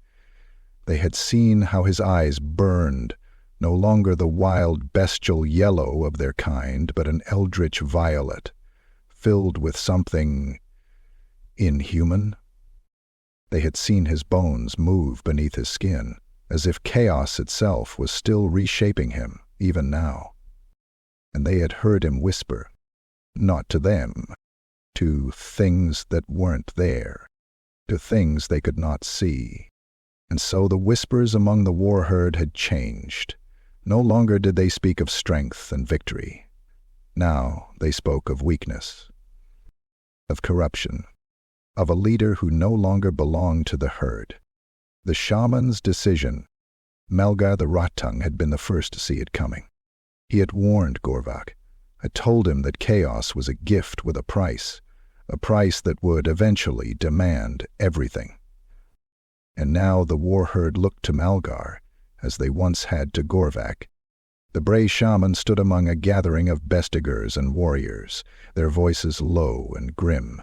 They had seen how his eyes burned, no longer the wild bestial yellow of their kind, but an eldritch violet, filled with something inhuman. They had seen his bones move beneath his skin, as if chaos itself was still reshaping him, even now. And they had heard him whisper, not to them, to things that weren't there, to things they could not see. And so the whispers among the Warherd had changed. No longer did they speak of strength and victory. Now they spoke of weakness, of corruption, of a leader who no longer belonged to the herd. The shaman's decision, Malgar the Rot-Tongue had been the first to see it coming. He had warned Gorvak, had told him that chaos was a gift with a price that would eventually demand everything. And now the Warherd looked to Malgar, as they once had to Gorvak. The Bray shaman stood among a gathering of bestigers and warriors, their voices low and grim.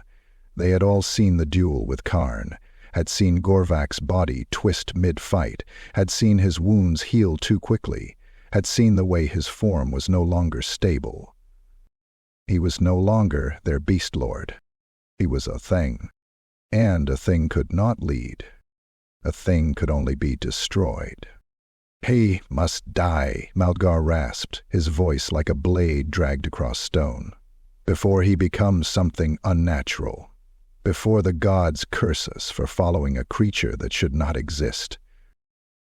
They had all seen the duel with Karn, had seen Gorvak's body twist mid-fight, had seen his wounds heal too quickly, had seen the way his form was no longer stable. He was no longer their Beastlord. He was a thing, and a thing could not lead. A thing could only be destroyed. "He must die," Malgar rasped, his voice like a blade dragged across stone, "before he becomes something unnatural, before the gods curse us for following a creature that should not exist."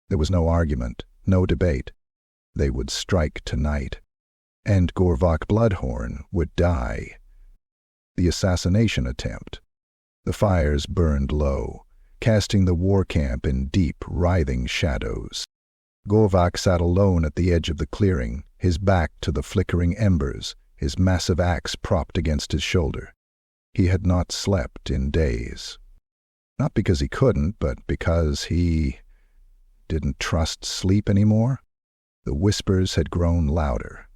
There was no argument, no debate. They would strike tonight, and Gorvak Bloodhorn would die. The assassination attempt. The fires burned low, casting the war camp in deep, writhing shadows. Gorvak sat alone at the edge of the clearing, his back to the flickering embers, his massive axe propped against his shoulder. He had not slept in days. Not because he couldn't, but because he didn't trust sleep anymore. The whispers had grown louder.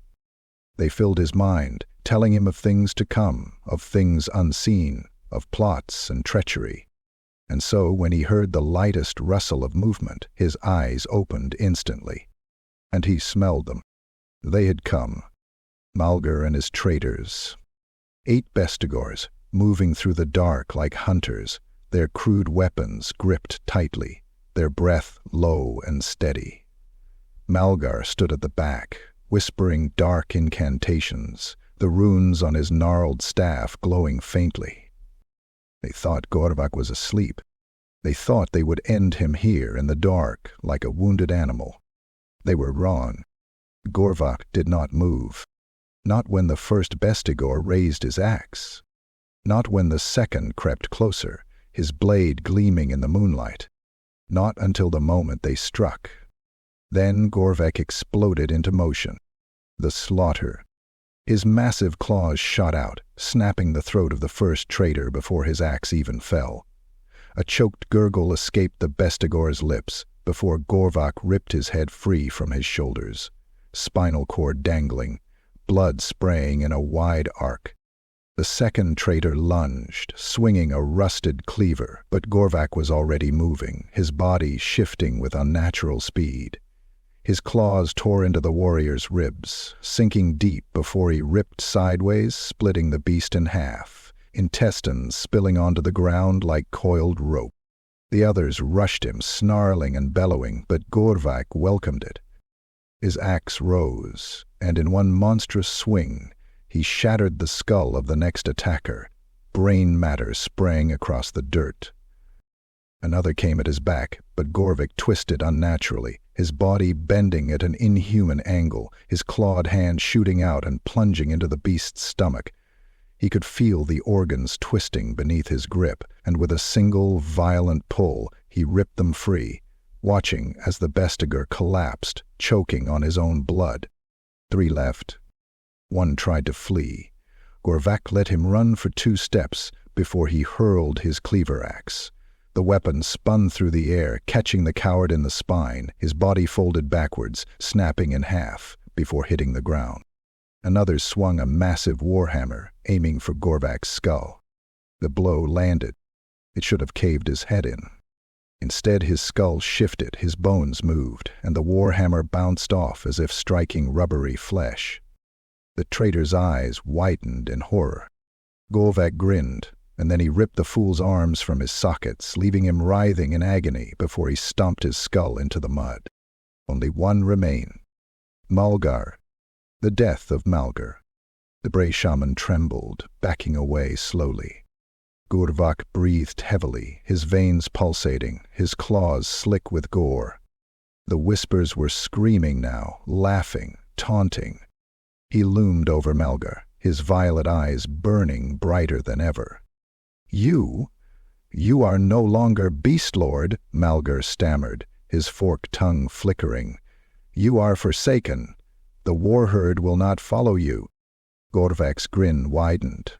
They filled his mind, telling him of things to come, of things unseen, of plots and treachery. And so, when he heard the lightest rustle of movement, his eyes opened instantly. And he smelled them. They had come. Malgar and his traitors. 8 bestigors, moving through the dark like hunters, their crude weapons gripped tightly, their breath low and steady. Malgar stood at the back, whispering dark incantations, the runes on his gnarled staff glowing faintly. They thought Gorvak was asleep. They thought they would end him here in the dark like a wounded animal. They were wrong. Gorvak did not move. Not when the first Bestigor raised his axe. Not when the second crept closer, his blade gleaming in the moonlight. Not until the moment they struck. Then Gorvak exploded into motion. The slaughter. His massive claws shot out, snapping the throat of the first traitor before his axe even fell. A choked gurgle escaped the Bestigor's lips before Gorvak ripped his head free from his shoulders, spinal cord dangling, blood spraying in a wide arc. The second traitor lunged, swinging a rusted cleaver, but Gorvak was already moving, his body shifting with unnatural speed. His claws tore into the warrior's ribs, sinking deep before he ripped sideways, splitting the beast in half, intestines spilling onto the ground like coiled rope. The others rushed him, snarling and bellowing, but Gorvak welcomed it. His axe rose, and in one monstrous swing, he shattered the skull of the next attacker, brain matter spraying across the dirt. Another came at his back, but Gorvak twisted unnaturally, his body bending at an inhuman angle, his clawed hand shooting out and plunging into the beast's stomach. He could feel the organs twisting beneath his grip, and with a single, violent pull, he ripped them free, watching as the Bestigor collapsed, choking on his own blood. 3 left. 1 tried to flee. Gorvak let him run for 2 steps before he hurled his cleaver axe. The weapon spun through the air, catching the coward in the spine, his body folded backwards, snapping in half, before hitting the ground. Another swung a massive warhammer, aiming for Gorvak's skull. The blow landed. It should have caved his head in. Instead, his skull shifted, his bones moved, and the warhammer bounced off as if striking rubbery flesh. The traitor's eyes widened in horror. Gorvak grinned, and then he ripped the fool's arms from his sockets, leaving him writhing in agony before he stomped his skull into the mud. Only 1 remained. Malgar. The death of Malgar. The Bray shaman trembled, backing away slowly. Gorvak breathed heavily, his veins pulsating, his claws slick with gore. The whispers were screaming now, laughing, taunting. He loomed over Malgar, his violet eyes burning brighter than ever. You are no longer Beastlord," Malgar stammered, his forked tongue flickering. "You are forsaken. The Warherd will not follow you." Gorvak's grin widened.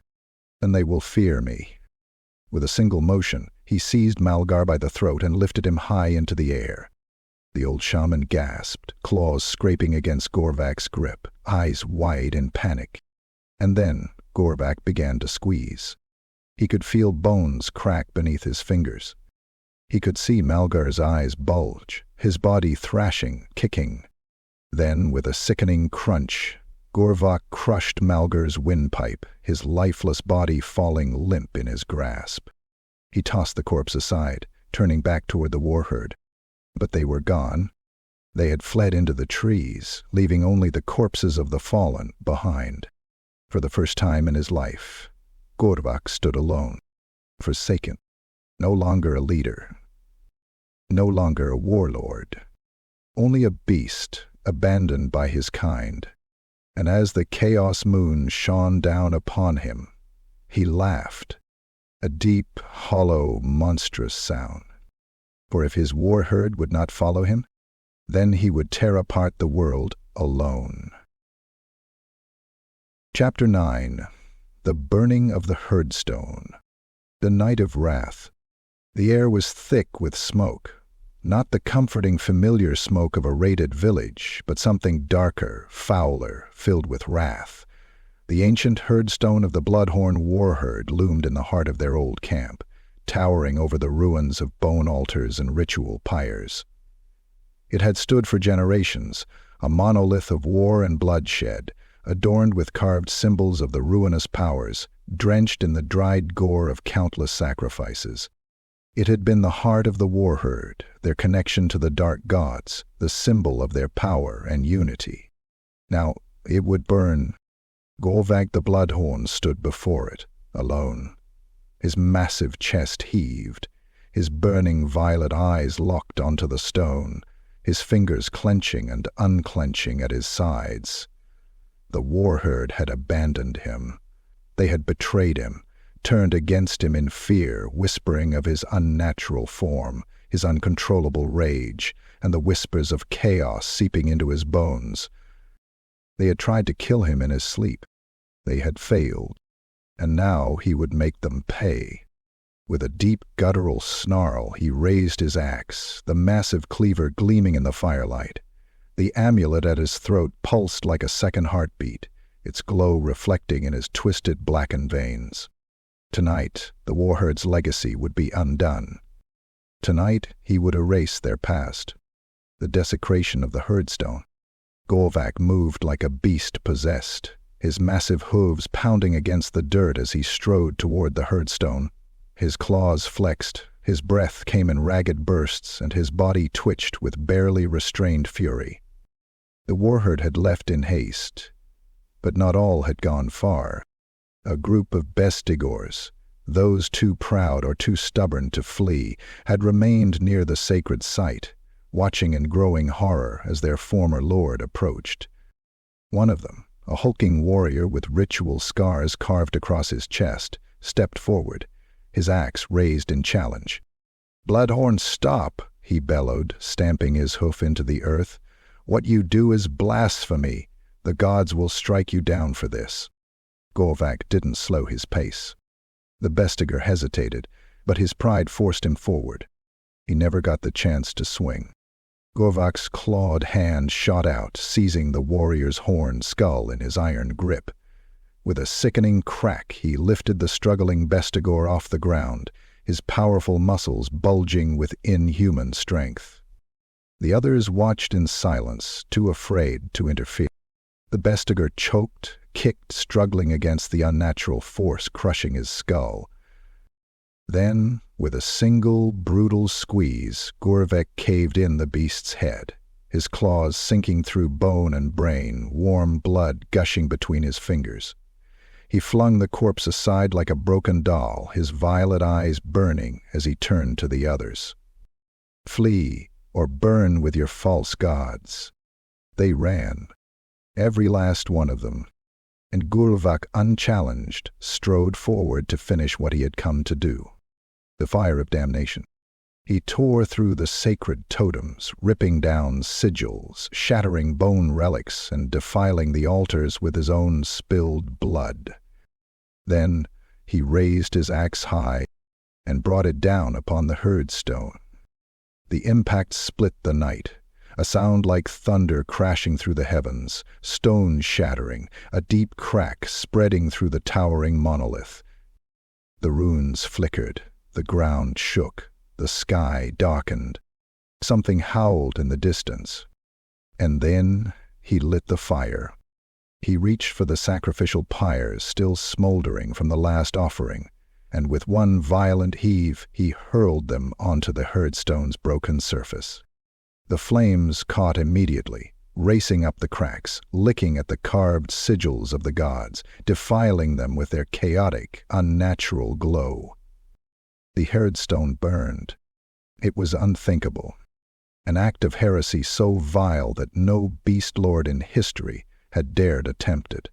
"Then they will fear me." With a single motion, he seized Malgar by the throat and lifted him high into the air. The old shaman gasped, claws scraping against Gorvak's grip, eyes wide in panic. And then Gorvak began to squeeze. He could feel bones crack beneath his fingers. He could see Malgar's eyes bulge, his body thrashing, kicking. Then, with a sickening crunch, Gorvak crushed Malgar's windpipe, his lifeless body falling limp in his grasp. He tossed the corpse aside, turning back toward the Warherd. But they were gone. They had fled into the trees, leaving only the corpses of the fallen behind. For the first time in his life, Gorvak stood alone, forsaken, no longer a leader, no longer a warlord, only a beast abandoned by his kind. And as the chaos moon shone down upon him, he laughed, a deep, hollow, monstrous sound. For if his warherd would not follow him, then he would tear apart the world alone. Chapter 9. The Burning of the Herdstone. The Night of Wrath. The air was thick with smoke. Not the comforting, familiar smoke of a raided village, but something darker, fouler, filled with wrath. The ancient herdstone of the Bloodhorn Warherd loomed in the heart of their old camp, towering over the ruins of bone altars and ritual pyres. It had stood for generations, a monolith of war and bloodshed, adorned with carved symbols of the ruinous powers, drenched in the dried gore of countless sacrifices. It had been the heart of the Warherd, their connection to the dark gods, the symbol of their power and unity. Now it would burn. Gorvak the Bloodhorn stood before it, alone. His massive chest heaved, his burning violet eyes locked onto the stone, his fingers clenching and unclenching at his sides. The Warherd had abandoned him. They had betrayed him, turned against him in fear, whispering of his unnatural form, his uncontrollable rage, and the whispers of chaos seeping into his bones. They had tried to kill him in his sleep. They had failed, and now he would make them pay. With a deep guttural snarl, he raised his axe, the massive cleaver gleaming in the firelight. The amulet at his throat pulsed like a second heartbeat, its glow reflecting in his twisted, blackened veins. Tonight, the Warherd's legacy would be undone. Tonight, he would erase their past. The desecration of the herdstone. Gorvak moved like a beast possessed, his massive hooves pounding against the dirt as he strode toward the herdstone. His claws flexed, his breath came in ragged bursts, and his body twitched with barely restrained fury. The Warherd had left in haste, but not all had gone far. A group of bestigors, those too proud or too stubborn to flee, had remained near the sacred site, watching in growing horror as their former lord approached. One of them, a hulking warrior with ritual scars carved across his chest, stepped forward, his axe raised in challenge. "Bloodhorn, stop!" he bellowed, stamping his hoof into the earth. "What you do is blasphemy. The gods will strike you down for this." Gorvak didn't slow his pace. The Bestigar hesitated, but his pride forced him forward. He never got the chance to swing. Gorvak's clawed hand shot out, seizing the warrior's horned skull in his iron grip. With a sickening crack, he lifted the struggling Bestigor off the ground, his powerful muscles bulging with inhuman strength. The others watched in silence, too afraid to interfere. The Bestigar choked, kicked, struggling against the unnatural force crushing his skull. Then, with a single, brutal squeeze, Gorvak caved in the beast's head, his claws sinking through bone and brain, warm blood gushing between his fingers. He flung the corpse aside like a broken doll, his violet eyes burning as he turned to the others. "Flee, or burn with your false gods." They ran, every last one of them, and Gorvak, unchallenged, strode forward to finish what he had come to do. The fire of damnation. He tore through the sacred totems, ripping down sigils, shattering bone relics, and defiling the altars with his own spilled blood. Then he raised his axe high and brought it down upon the herdstone. The impact split the night, a sound like thunder crashing through the heavens, stone shattering, a deep crack spreading through the towering monolith. The runes flickered, the ground shook, the sky darkened. Something howled in the distance. And then he lit the fire. He reached for the sacrificial pyres still smoldering from the last offering, and with one violent heave he hurled them onto the herdstone's broken surface. The flames caught immediately, racing up the cracks, licking at the carved sigils of the gods, defiling them with their chaotic, unnatural glow. The herdstone burned. It was unthinkable. An act of heresy so vile that no Beastlord in history had dared attempt it.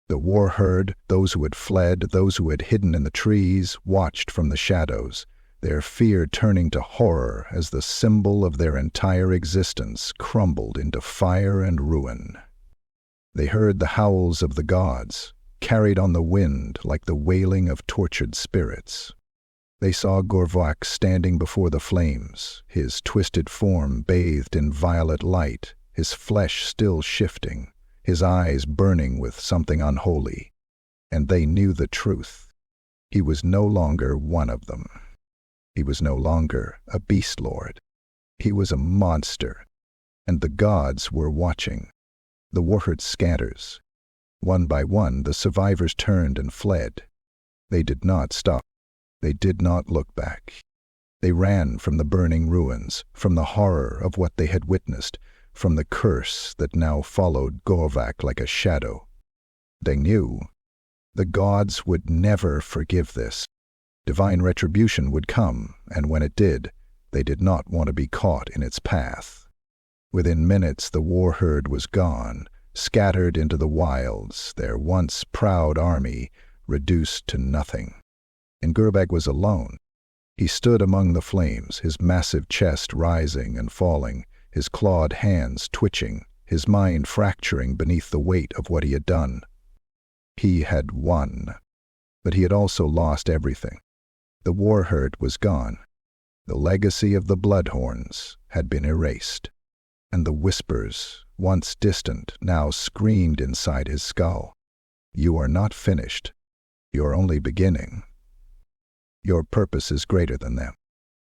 The Warherd, those who had fled, those who had hidden in the trees, watched from the shadows, their fear turning to horror as the symbol of their entire existence crumbled into fire and ruin. They heard the howls of the gods, carried on the wind like the wailing of tortured spirits. They saw Gorvak standing before the flames, his twisted form bathed in violet light, his flesh still shifting, his eyes burning with something unholy. And they knew the truth. He was no longer one of them. He was no longer a Beastlord. He was a monster, and the gods were watching. The Warherd scatters. One by one, the survivors turned and fled. They did not stop. They did not look back. They ran from the burning ruins, from the horror of what they had witnessed, from the curse that now followed Gorvak like a shadow. They knew the gods would never forgive this. Divine retribution would come, and when it did, they did not want to be caught in its path. Within minutes the Warherd was gone, scattered into the wilds, their once proud army reduced to nothing. And Gorvak was alone. He stood among the flames, his massive chest rising and falling, his clawed hands twitching, his mind fracturing beneath the weight of what he had done. He had won, but he had also lost everything. The Warherd was gone. The legacy of the Bloodhorns had been erased, and the whispers, once distant, now screamed inside his skull. You are not finished. You're only beginning. Your purpose is greater than them.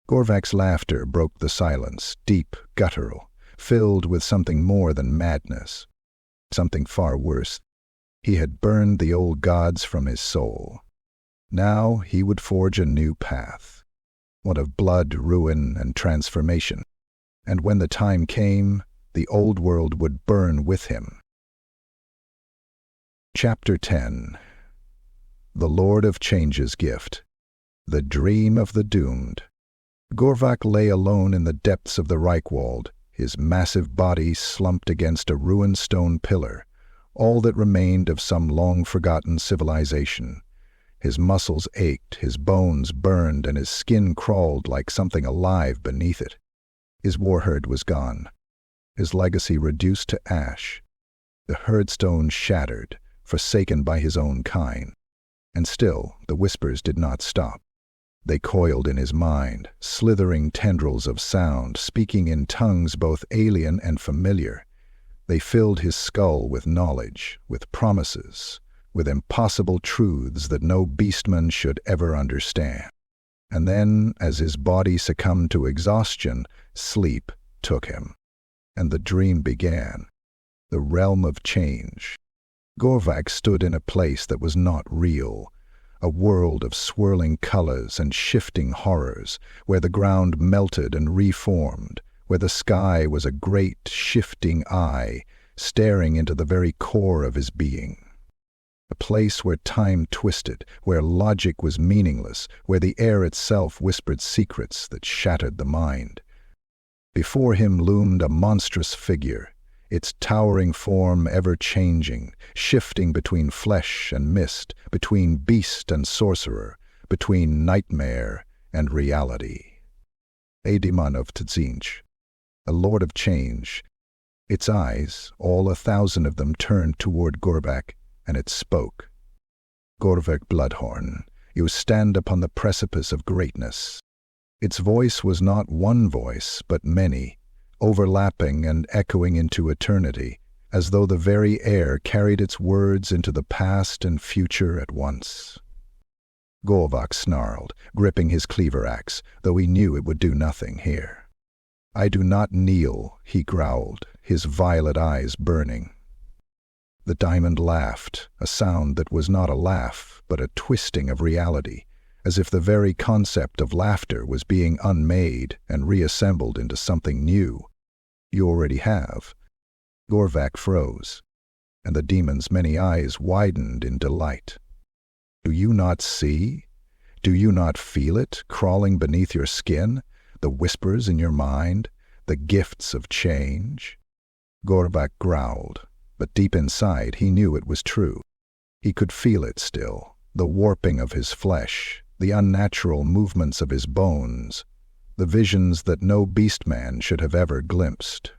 Gorvak's laughter broke the silence, deep, guttural, filled with something more than madness, something far worse. He had burned the old gods from his soul. Now he would forge a new path, one of blood, ruin, and transformation. And when the time came, the old world would burn with him. Chapter 10. The Lord of Change's Gift. The Dream of the Doomed. Gorvak lay alone in the depths of the Reichwald, his massive body slumped against a ruined stone pillar, all that remained of some long-forgotten civilization. His muscles ached, his bones burned, and his skin crawled like something alive beneath it. His Warherd was gone, his legacy reduced to ash, the herdstone shattered, forsaken by his own kind. And still the whispers did not stop. They coiled in his mind, slithering tendrils of sound, speaking in tongues both alien and familiar. They filled his skull with knowledge, with promises, with impossible truths that no beastman should ever understand. And then, as his body succumbed to exhaustion, sleep took him. And the dream began. The realm of change. Gorvak stood in a place that was not real, a world of swirling colors and shifting horrors, where the ground melted and reformed, where the sky was a great, shifting eye, staring into the very core of his being. A place where time twisted, where logic was meaningless, where the air itself whispered secrets that shattered the mind. Before him loomed a monstrous figure, its towering form ever-changing, shifting between flesh and mist, between beast and sorcerer, between nightmare and reality. A demon of Tzeentch, a lord of change. Its eyes, all 1,000 of them, turned toward Gorvak, and it spoke. Gorvak Bloodhorn, you stand upon the precipice of greatness. Its voice was not one voice, but many, overlapping and echoing into eternity, as though the very air carried its words into the past and future at once. Gorvak snarled, gripping his cleaver axe, though he knew it would do nothing here. I do not kneel, he growled, his violet eyes burning. The diamond laughed, a sound that was not a laugh, but a twisting of reality, as if the very concept of laughter was being unmade and reassembled into something new. You already have. Gorvak froze, and the demon's many eyes widened in delight. Do you not see? Do you not feel it crawling beneath your skin, the whispers in your mind, the gifts of change? Gorvak growled, but deep inside he knew it was true. He could feel it still, the warping of his flesh, the unnatural movements of his bones, the visions that no beastman should have ever glimpsed.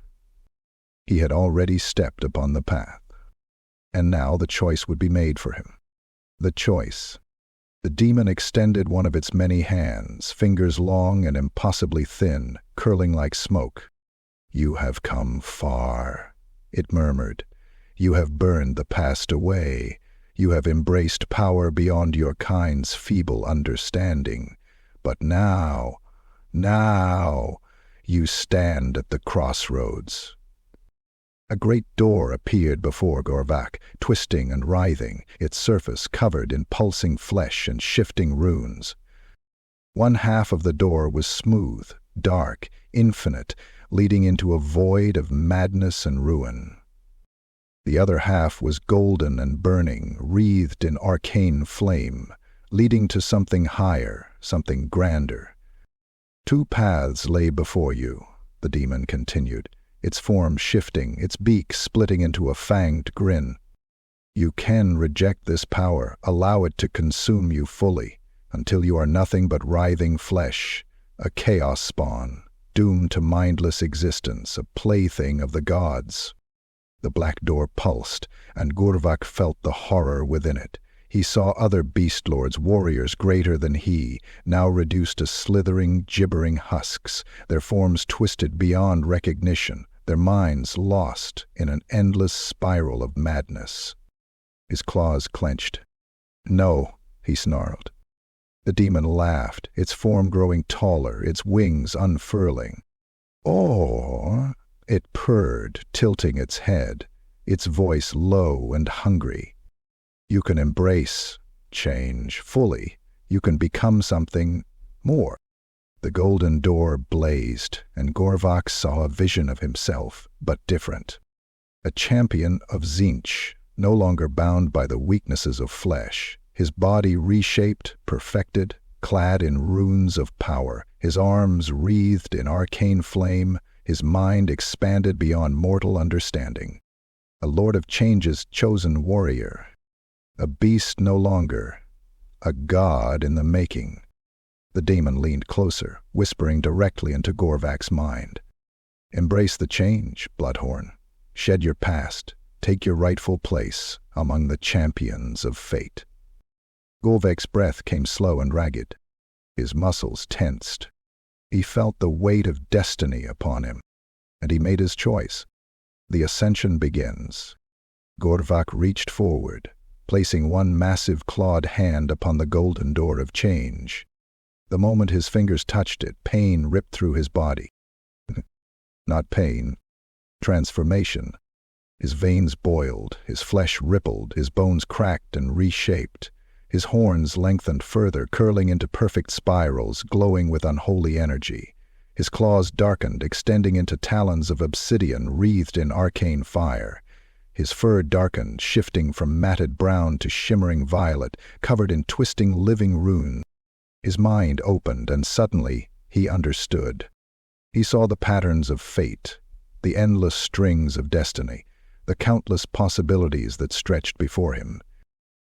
He had already stepped upon the path, and now the choice would be made for him. The choice. The demon extended one of its many hands, fingers long and impossibly thin, curling like smoke. You have come far, it murmured. You have burned the past away. You have embraced power beyond your kind's feeble understanding. But now, you stand at the crossroads. A great door appeared before Gorvak, twisting and writhing, its surface covered in pulsing flesh and shifting runes. One half of the door was smooth, dark, infinite, leading into a void of madness and ruin. The other half was golden and burning, wreathed in arcane flame, leading to something higher, something grander. 2 paths lay before you, the demon continued, its form shifting, its beak splitting into a fanged grin. You can reject this power, allow it to consume you fully, until you are nothing but writhing flesh, a chaos spawn, doomed to mindless existence, a plaything of the gods. The black door pulsed, and Gorvak felt the horror within it. He saw other Beastlords, warriors greater than he, now reduced to slithering, gibbering husks, their forms twisted beyond recognition, their minds lost in an endless spiral of madness. His claws clenched. "No," he snarled. The demon laughed, its form growing taller, its wings unfurling. "Or," it purred, tilting its head, its voice low and hungry. "You can embrace change fully. You can become something more." The golden door blazed, and Gorvak saw a vision of himself, but different. A champion of Tzeentch, no longer bound by the weaknesses of flesh, his body reshaped, perfected, clad in runes of power, his arms wreathed in arcane flame, his mind expanded beyond mortal understanding. A Lord of Change's chosen warrior. A beast no longer, a god in the making. The demon leaned closer, whispering directly into Gorvak's mind. "Embrace the change, Bloodhorn. Shed your past. Take your rightful place among the champions of fate." Gorvak's breath came slow and ragged. His muscles tensed. He felt the weight of destiny upon him, and he made his choice. The ascension begins. Gorvak reached forward, placing one massive clawed hand upon the golden door of change. The moment his fingers touched it, pain ripped through his body. Not pain, transformation. His veins boiled, his flesh rippled, his bones cracked and reshaped. His horns lengthened further, curling into perfect spirals, glowing with unholy energy. His claws darkened, extending into talons of obsidian wreathed in arcane fire. His fur darkened, shifting from matted brown to shimmering violet, covered in twisting living runes. His mind opened, and suddenly he understood. He saw the patterns of fate, the endless strings of destiny, the countless possibilities that stretched before him.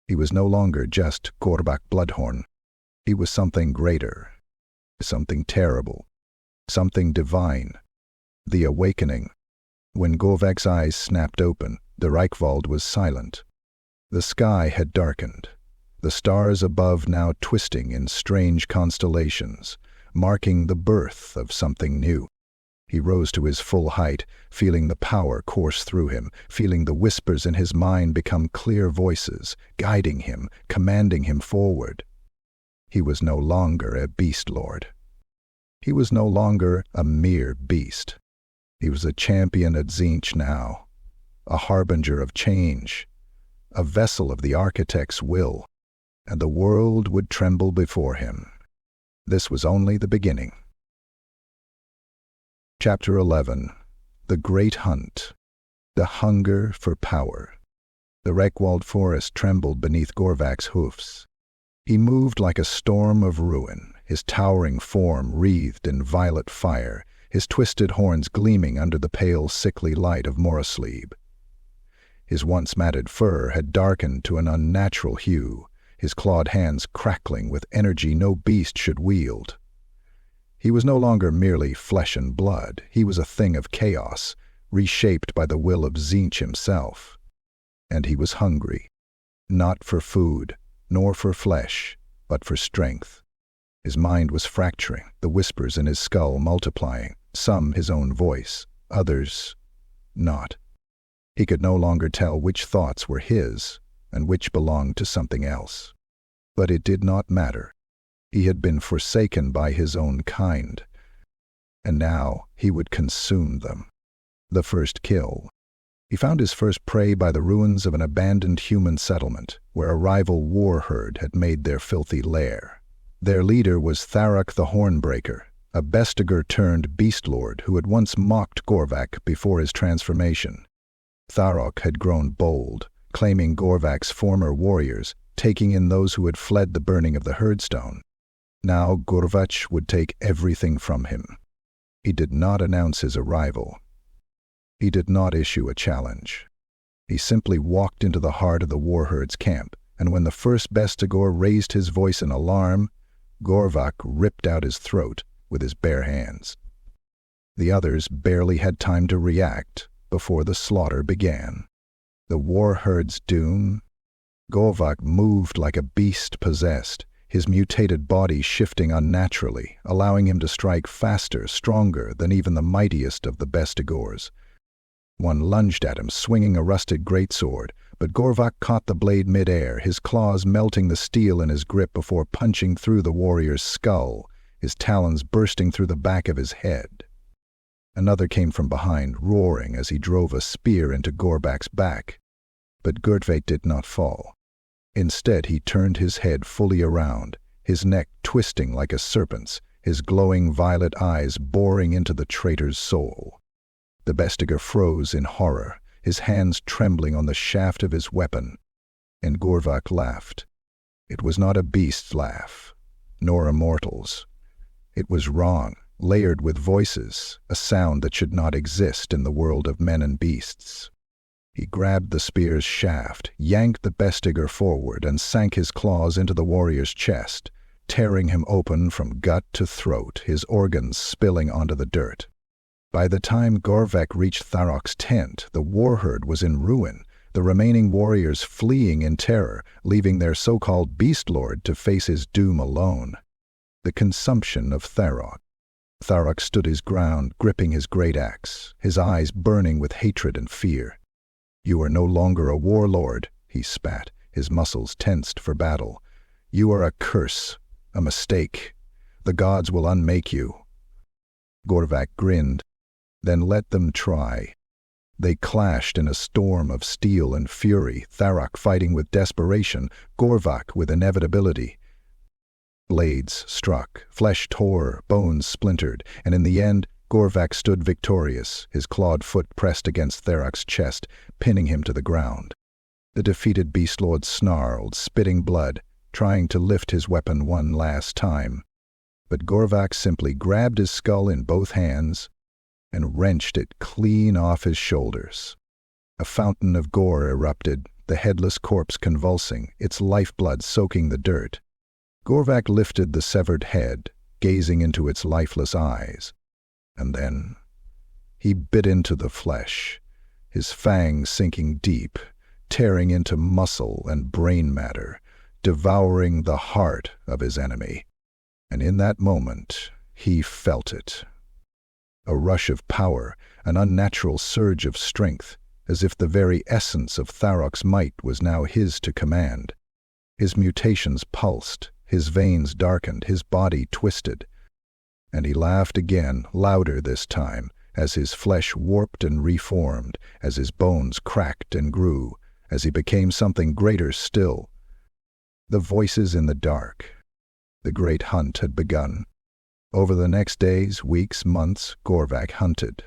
He was no longer just Gorvak Bloodhorn. He was something greater, something terrible, something divine. The awakening. When Gorvak's eyes snapped open, the Reichwald was silent. The sky had darkened, the stars above now twisting in strange constellations, marking the birth of something new. He rose to his full height, feeling the power course through him, feeling the whispers in his mind become clear voices, guiding him, commanding him forward. He was no longer a Beastlord. He was no longer a mere beast. He was a champion at Tzeentch now, a harbinger of change, a vessel of the architect's will, and the world would tremble before him. This was only the beginning. Chapter 11. The Great Hunt. The Hunger for Power. The Reichwald forest trembled beneath Gorvak's hoofs. He moved like a storm of ruin, his towering form wreathed in violet fire, his twisted horns gleaming under the pale, sickly light of Morasleib. His once matted fur had darkened to an unnatural hue, his clawed hands crackling with energy no beast should wield. He was no longer merely flesh and blood. He was a thing of chaos, reshaped by the will of Tzeentch himself. And he was hungry, not for food, nor for flesh, but for strength. His mind was fracturing, the whispers in his skull multiplying, some his own voice, others not. He could no longer tell which thoughts were his and which belonged to something else. But it did not matter. He had been forsaken by his own kind, and now he would consume them. The first kill. He found his first prey by the ruins of an abandoned human settlement, where a rival Warherd had made their filthy lair. Their leader was Thark the Hornbreaker, a bestiger turned Beastlord who had once mocked Gorvak before his transformation. Thark had grown bold, claiming Gorvak's former warriors, taking in those who had fled the burning of the herdstone. Now Gorvak would take everything from him. He did not announce his arrival. He did not issue a challenge. He simply walked into the heart of the Warherd's camp, and when the first Bestigor raised his voice in alarm, Gorvak ripped out his throat with his bare hands. The others barely had time to react before the slaughter began. The Warherd's doom? Gorvak moved like a beast possessed, his mutated body shifting unnaturally, allowing him to strike faster, stronger than even the mightiest of the Bestigors. One lunged at him, swinging a rusted greatsword, but Gorvak caught the blade mid-air, his claws melting the steel in his grip before punching through the warrior's skull, his talons bursting through the back of his head. Another came from behind, roaring as he drove a spear into Gorvak's back. But Gorvak did not fall. Instead, he turned his head fully around, his neck twisting like a serpent's, his glowing violet eyes boring into the traitor's soul. The Bestigor froze in horror, his hands trembling on the shaft of his weapon, and Gorvak laughed. It was not a beast's laugh, nor a mortal's. It was wrong, layered with voices, a sound that should not exist in the world of men and beasts. He grabbed the spear's shaft, yanked the Bestigor forward, and sank his claws into the warrior's chest, tearing him open from gut to throat, his organs spilling onto the dirt. By the time Gorvak reached Thark's tent, the Warherd was in ruin, the remaining warriors fleeing in terror, leaving their so-called Beastlord to face his doom alone. The consumption of Thark. Thark stood his ground, gripping his great axe, his eyes burning with hatred and fear. "You are no longer a warlord," he spat, his muscles tensed for battle. "You are a curse, a mistake. The gods will unmake you." Gorvak grinned. "Then let them try." They clashed in a storm of steel and fury, Thark fighting with desperation, Gorvak with inevitability. Blades struck, flesh tore, bones splintered, and in the end, Gorvak stood victorious, his clawed foot pressed against Thark's chest, pinning him to the ground. The defeated Beastlord snarled, spitting blood, trying to lift his weapon one last time. But Gorvak simply grabbed his skull in both hands and wrenched it clean off his shoulders. A fountain of gore erupted, the headless corpse convulsing, its lifeblood soaking the dirt. Gorvak lifted the severed head, gazing into its lifeless eyes. And then he bit into the flesh, his fangs sinking deep, tearing into muscle and brain matter, devouring the heart of his enemy. And in that moment, he felt it. A rush of power, an unnatural surge of strength, as if the very essence of Thark's might was now his to command. His mutations pulsed, his veins darkened, his body twisted. And he laughed again, louder this time, as his flesh warped and reformed, as his bones cracked and grew, as he became something greater still. The voices in the dark. The great hunt had begun. Over the next days, weeks, months, Gorvak hunted.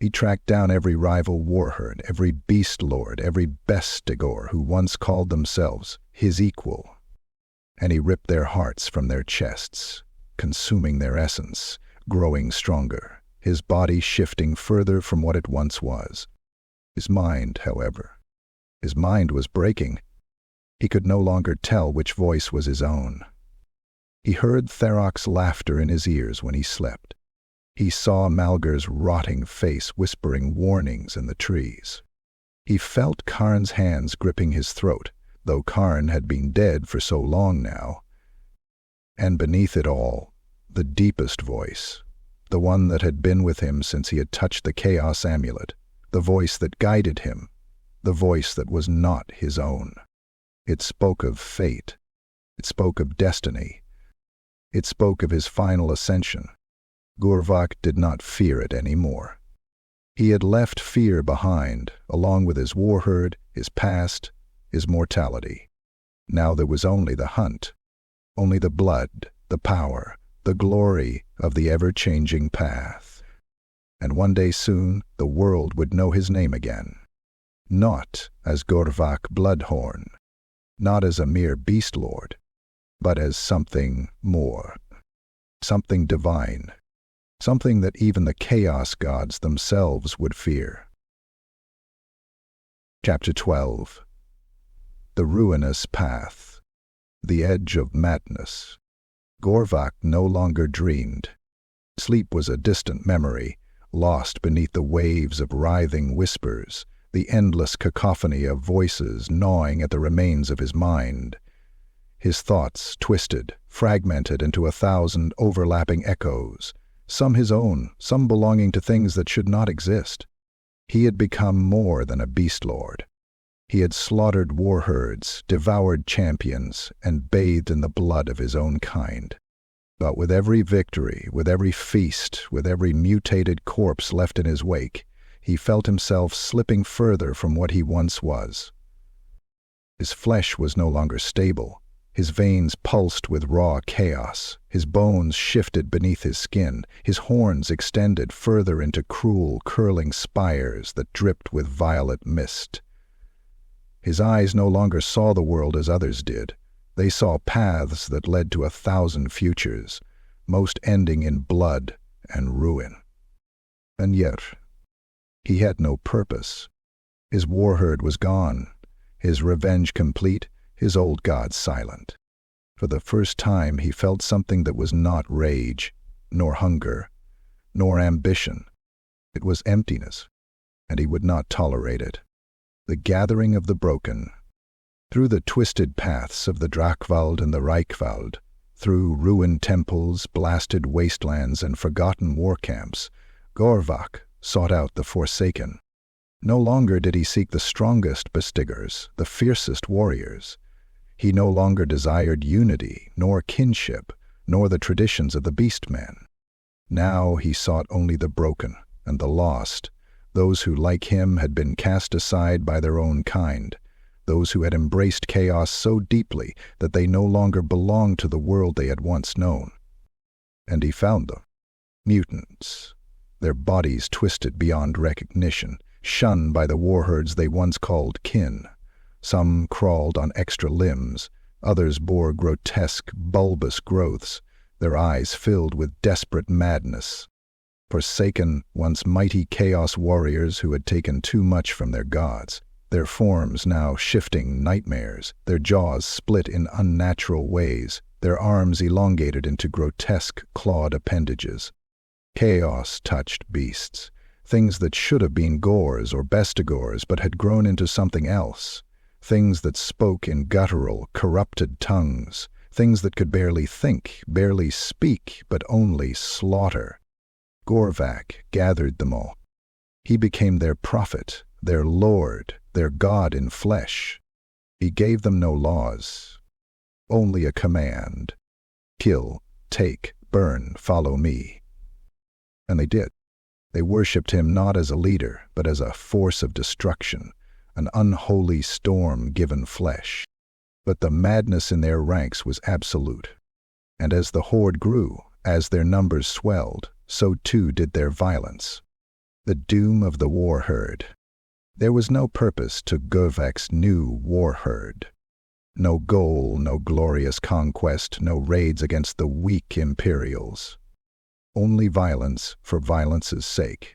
He tracked down every rival warherd, every Beastlord, every Bestigor who once called themselves his equal. And he ripped their hearts from their chests, consuming their essence, growing stronger, his body shifting further from what it once was. His mind, however, his mind was breaking. He could no longer tell which voice was his own. He heard Thark's laughter in his ears when he slept. He saw Malgar's rotting face whispering warnings in the trees. He felt Karn's hands gripping his throat, though Karn had been dead for so long now. And beneath it all, the deepest voice, the one that had been with him since he had touched the Chaos amulet, the voice that guided him, the voice that was not his own. It spoke of fate. It spoke of destiny. It spoke of his final ascension. Gorvak did not fear it any more. He had left fear behind, along with his warherd, his past, his mortality. Now there was only the hunt, only the blood, the power, the glory of the ever-changing path. And one day soon the world would know his name again. Not as Gorvak Bloodhorn, not as a mere Beastlord, but as something more, something divine, something that even the Chaos gods themselves would fear. Chapter 12. The Ruinous Path. The Edge of Madness. Gorvak no longer dreamed. Sleep was a distant memory, lost beneath the waves of writhing whispers, the endless cacophony of voices gnawing at the remains of his mind. His thoughts twisted, fragmented into 1,000 overlapping echoes, some his own, some belonging to things that should not exist. He had become more than a Beastlord. He had slaughtered warherds, devoured champions, and bathed in the blood of his own kind. But with every victory, with every feast, with every mutated corpse left in his wake, he felt himself slipping further from what he once was. His flesh was no longer stable. His veins pulsed with raw chaos, his bones shifted beneath his skin, his horns extended further into cruel, curling spires that dripped with violet mist. His eyes no longer saw the world as others did. They saw paths that led to 1,000 futures, most ending in blood and ruin. And yet, he had no purpose. His warherd was gone, his revenge complete, his old god silent. For the first time he felt something that was not rage, nor hunger, nor ambition. It was emptiness, and he would not tolerate it. The gathering of the broken. Through the twisted paths of the Drakvald and the Reichwald, through ruined temples, blasted wastelands, and forgotten war camps, Gorvak sought out the Forsaken. No longer did he seek the strongest bestiggers, the fiercest warriors. He no longer desired unity, nor kinship, nor the traditions of the beastmen. Now he sought only the broken and the lost, those who, like him, had been cast aside by their own kind, those who had embraced chaos so deeply that they no longer belonged to the world they had once known. And he found them, mutants, their bodies twisted beyond recognition, shunned by the warherds they once called kin. Some crawled on extra limbs, others bore grotesque, bulbous growths, their eyes filled with desperate madness. Forsaken, once mighty chaos warriors who had taken too much from their gods, their forms now shifting nightmares, their jaws split in unnatural ways, their arms elongated into grotesque clawed appendages. Chaos-touched beasts, things that should have been gores or bestigors but had grown into something else. Things that spoke in guttural, corrupted tongues, things that could barely think, barely speak, but only slaughter. Gorvak gathered them all. He became their prophet, their lord, their god in flesh. He gave them no laws, only a command. Kill, take, burn, follow me. And they did. They worshipped him not as a leader, but as a force of destruction, an unholy storm given flesh. But the madness in their ranks was absolute. And as the horde grew, as their numbers swelled, so too did their violence. The doom of the warherd. There was no purpose to Gorvak's new warherd. No goal, no glorious conquest, no raids against the weak Imperials. Only violence for violence's sake.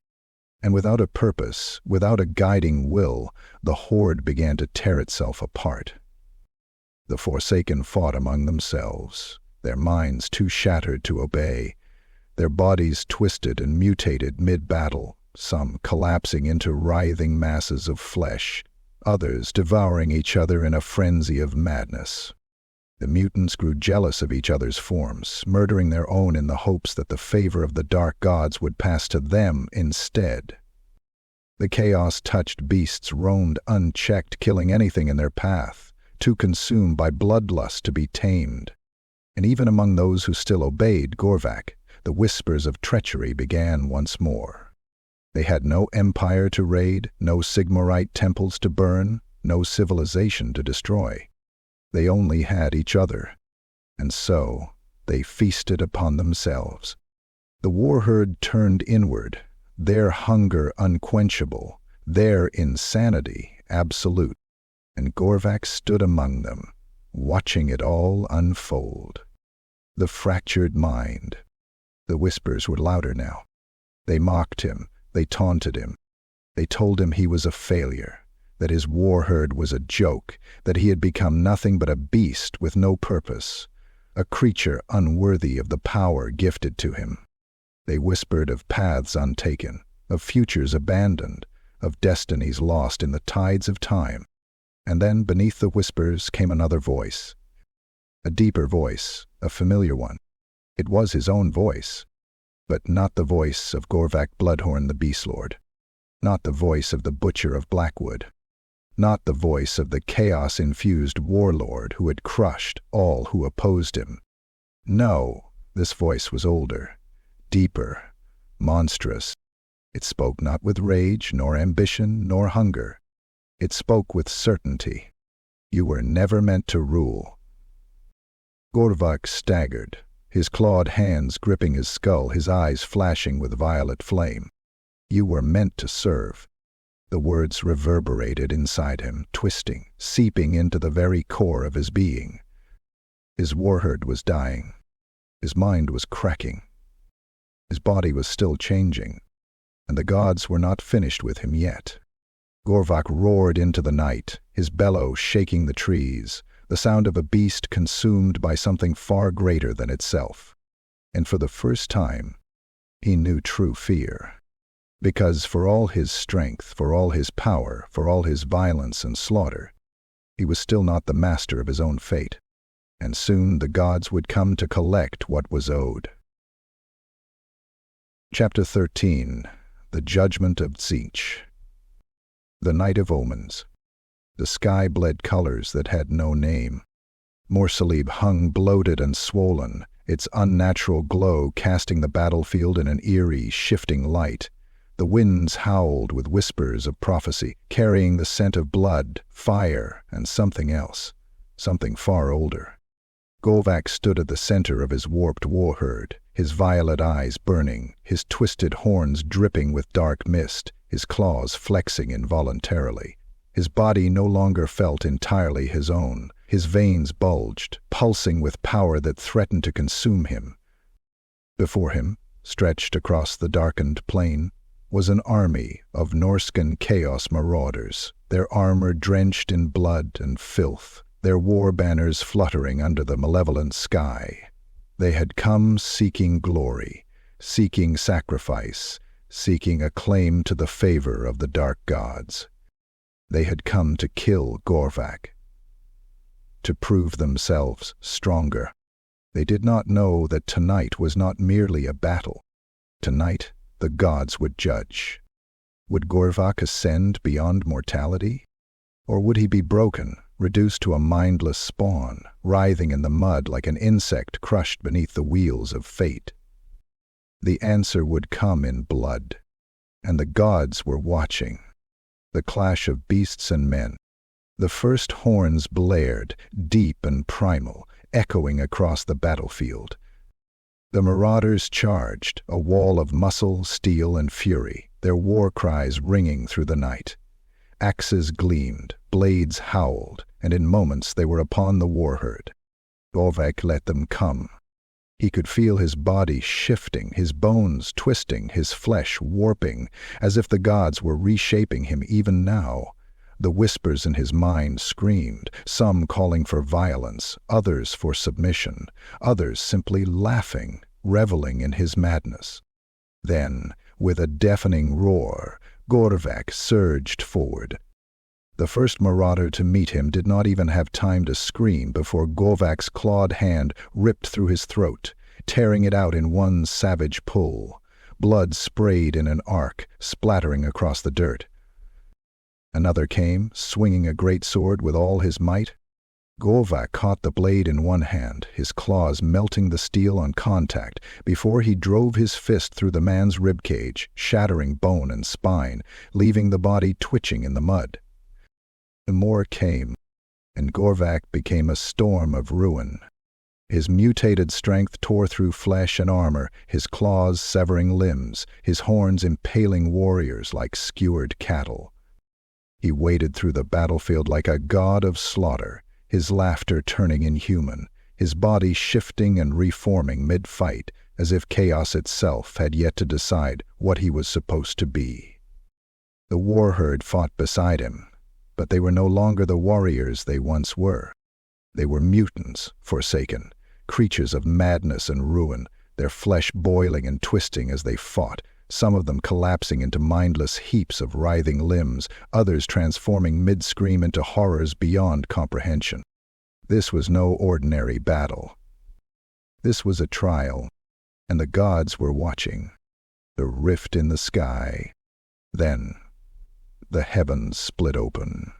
And without a purpose, without a guiding will, the horde began to tear itself apart. The Forsaken fought among themselves, their minds too shattered to obey, their bodies twisted and mutated mid-battle, some collapsing into writhing masses of flesh, others devouring each other in a frenzy of madness. The mutants grew jealous of each other's forms, murdering their own in the hopes that the favor of the dark gods would pass to them instead. The chaos-touched beasts roamed unchecked, killing anything in their path, too consumed by bloodlust to be tamed. And even among those who still obeyed Gorvak, the whispers of treachery began once more. They had no empire to raid, no Sigmarite temples to burn, no civilization to destroy. They only had each other, and so they feasted upon themselves. The warherd turned inward, their hunger unquenchable, their insanity absolute, and Gorvak stood among them, watching it all unfold. The fractured mind. The whispers were louder now. They mocked him, they taunted him, they told him he was a failure. that his warherd was a joke, that he had become nothing but a beast with no purpose, a creature unworthy of the power gifted to him. They whispered of paths untaken, of futures abandoned, of destinies lost in the tides of time. And then, beneath the whispers, came another voice. A deeper voice, a familiar one. It was his own voice, but not the voice of Gorvak Bloodhorn the Beastlord, not the voice of the Butcher of Blackwood, not the voice of the chaos-infused warlord who had crushed all who opposed him. No, this voice was older, deeper, monstrous. It spoke not with rage, nor ambition, nor hunger. It spoke with certainty. You were never meant to rule. Gorvak staggered, his clawed hands gripping his skull, his eyes flashing with violet flame. You were meant to serve. The words reverberated inside him, twisting, seeping into the very core of his being. His warherd was dying. His mind was cracking. His body was still changing, and the gods were not finished with him yet. Gorvak roared into the night, his bellow shaking the trees, the sound of a beast consumed by something far greater than itself. And for the first time, he knew true fear. Because for all his strength, for all his power, for all his violence and slaughter, he was still not the master of his own fate, and soon the gods would come to collect what was owed. Chapter 13. The Judgment of Tzeentch. The Night of Omens. The sky bled colors that had no name. Morsalib hung bloated and swollen, its unnatural glow casting the battlefield in an eerie, shifting light. The winds howled with whispers of prophecy, carrying the scent of blood, fire, and something else, something far older. Gorvak stood at the center of his warped warherd, his violet eyes burning, his twisted horns dripping with dark mist, his claws flexing involuntarily. His body no longer felt entirely his own. His veins bulged, pulsing with power that threatened to consume him. Before him, stretched across the darkened plain, was an army of Norscan chaos marauders, their armor drenched in blood and filth, their war banners fluttering under the malevolent sky. They had come seeking glory, seeking sacrifice, seeking a claim to the favor of the dark gods. They had come to kill Gorvak, to prove themselves stronger. They did not know that tonight was not merely a battle. Tonight, the gods would judge. Would Gorvak ascend beyond mortality? Or would he be broken, reduced to a mindless spawn, writhing in the mud like an insect crushed beneath the wheels of fate? The answer would come in blood, and the gods were watching. The clash of beasts and men. The first horns blared, deep and primal, echoing across the battlefield. The marauders charged, a wall of muscle, steel, and fury, their war cries ringing through the night. Axes gleamed, blades howled, and in moments they were upon the warherd. Gorvak let them come. He could feel his body shifting, his bones twisting, his flesh warping, as if the gods were reshaping him even now. The whispers in his mind screamed, some calling for violence, others for submission, others simply laughing, reveling in his madness. Then, with a deafening roar, Gorvak surged forward. The first marauder to meet him did not even have time to scream before Gorvak's clawed hand ripped through his throat, tearing it out in one savage pull. Blood sprayed in an arc, splattering across the dirt. Another came, swinging a great sword with all his might. Gorvak caught the blade in one hand, his claws melting the steel on contact, before he drove his fist through the man's ribcage, shattering bone and spine, leaving the body twitching in the mud. More came, and Gorvak became a storm of ruin. His mutated strength tore through flesh and armor, his claws severing limbs, his horns impaling warriors like skewered cattle. He waded through the battlefield like a god of slaughter, his laughter turning inhuman, his body shifting and reforming mid-fight, as if chaos itself had yet to decide what he was supposed to be. The warherd fought beside him. But they were no longer the warriors they once were. They were mutants, forsaken, creatures of madness and ruin, their flesh boiling and twisting as they fought, some of them collapsing into mindless heaps of writhing limbs, others transforming mid-scream into horrors beyond comprehension. This was no ordinary battle. This was a trial, and the gods were watching. The rift in the sky. Then, the heavens split open.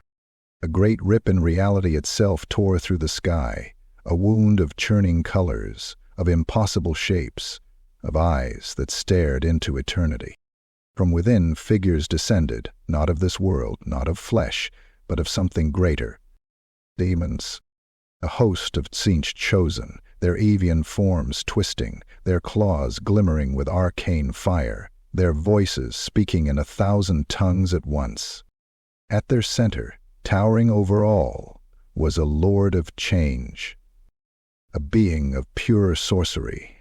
A great rip in reality itself tore through the sky, a wound of churning colors, of impossible shapes, of eyes that stared into eternity. From within, figures descended, not of this world, not of flesh, but of something greater. Demons. A host of Tzeentch chosen, their avian forms twisting, their claws glimmering with arcane fire, their voices speaking in 1,000 tongues at once. At their center, towering over all, was a lord of change, a being of pure sorcery,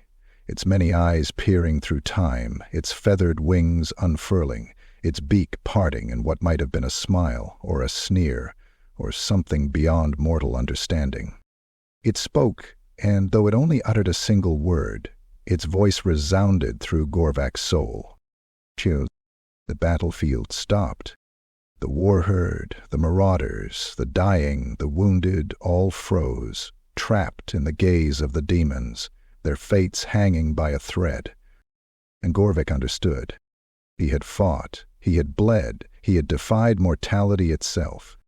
its many eyes peering through time, its feathered wings unfurling, its beak parting in what might have been a smile or a sneer, or something beyond mortal understanding. It spoke, and though it only uttered a single word, its voice resounded through Gorvak's soul. The battlefield stopped. The Warherd, the marauders, the dying, the wounded, all froze, trapped in the gaze of the demons, their fates hanging by a thread. And Gorvak understood. He had fought, he had bled, he had defied mortality itself.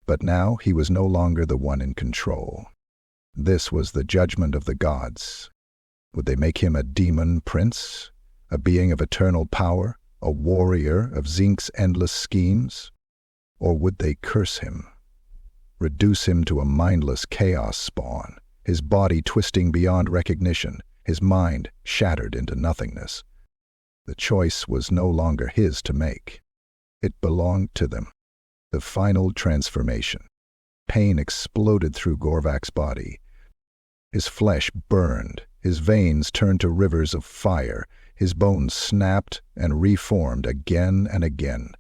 But now he was no longer the one in control. This was the judgment of the gods. Would they make him a Daemon Prince, a being of eternal power, a warrior of Tzeentch's endless schemes? Or would they curse him, reduce him to a mindless chaos spawn, his body twisting beyond recognition, his mind shattered into nothingness? The choice was no longer his to make. It belonged to them. The final transformation. Pain exploded through Gorvak's body. His flesh burned, his veins turned to rivers of fire, his bones snapped and reformed again and again.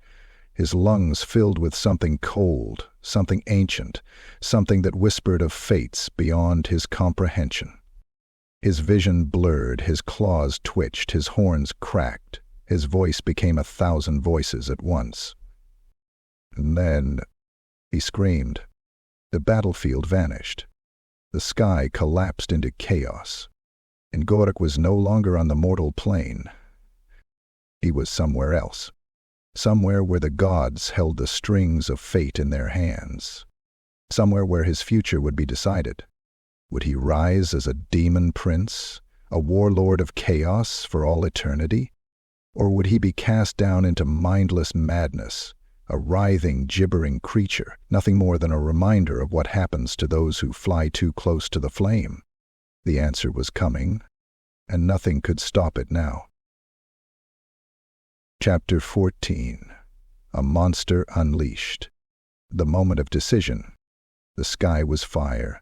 His lungs filled with something cold, something ancient, something that whispered of fates beyond his comprehension. His vision blurred, his claws twitched, his horns cracked, his voice became 1,000 voices at once. And then, he screamed. The battlefield vanished. The sky collapsed into chaos, and Gorvak was no longer on the mortal plane. He was somewhere else, somewhere where the gods held the strings of fate in their hands, somewhere where his future would be decided. Would he rise as a Daemon Prince, a warlord of chaos for all eternity? Or would he be cast down into mindless madness, a writhing, gibbering creature, nothing more than a reminder of what happens to those who fly too close to the flame? The answer was coming, and nothing could stop it now. Chapter 14. A Monster Unleashed. The moment of decision. The sky was fire.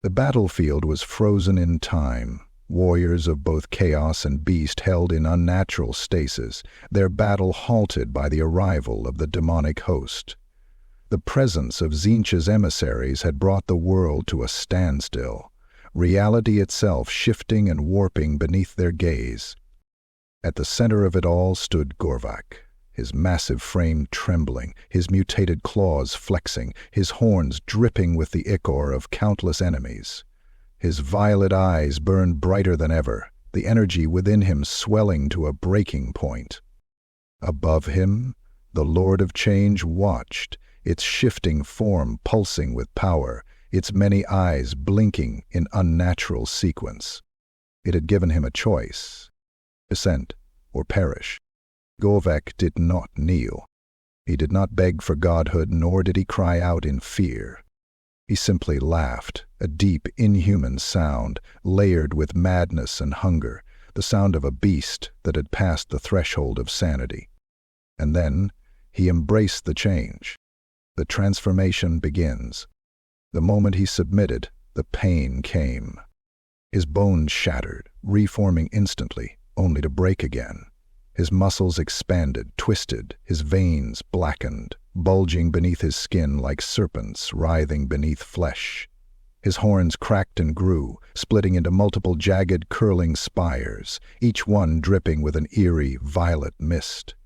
The battlefield was frozen in time. Warriors of both chaos and beast held in unnatural stasis, their battle halted by the arrival of the demonic host. The presence of Tzeentch's emissaries had brought the world to a standstill, reality itself shifting and warping beneath their gaze. At the center of it all stood Gorvak, his massive frame trembling, his mutated claws flexing, his horns dripping with the ichor of countless enemies. His violet eyes burned brighter than ever, the energy within him swelling to a breaking point. Above him, the Lord of Change watched, its shifting form pulsing with power, its many eyes blinking in unnatural sequence. It had given him a choice: descent or perish. Gorvak did not kneel. He did not beg for godhood, nor did he cry out in fear. He simply laughed, a deep, inhuman sound, layered with madness and hunger, the sound of a beast that had passed the threshold of sanity. And then he embraced the change. The transformation begins. The moment he submitted, the pain came. His bones shattered, reforming instantly, only to break again. His muscles expanded, twisted, his veins blackened, bulging beneath his skin like serpents writhing beneath flesh. His horns cracked and grew, splitting into multiple jagged, curling spires, each one dripping with an eerie, violet mist.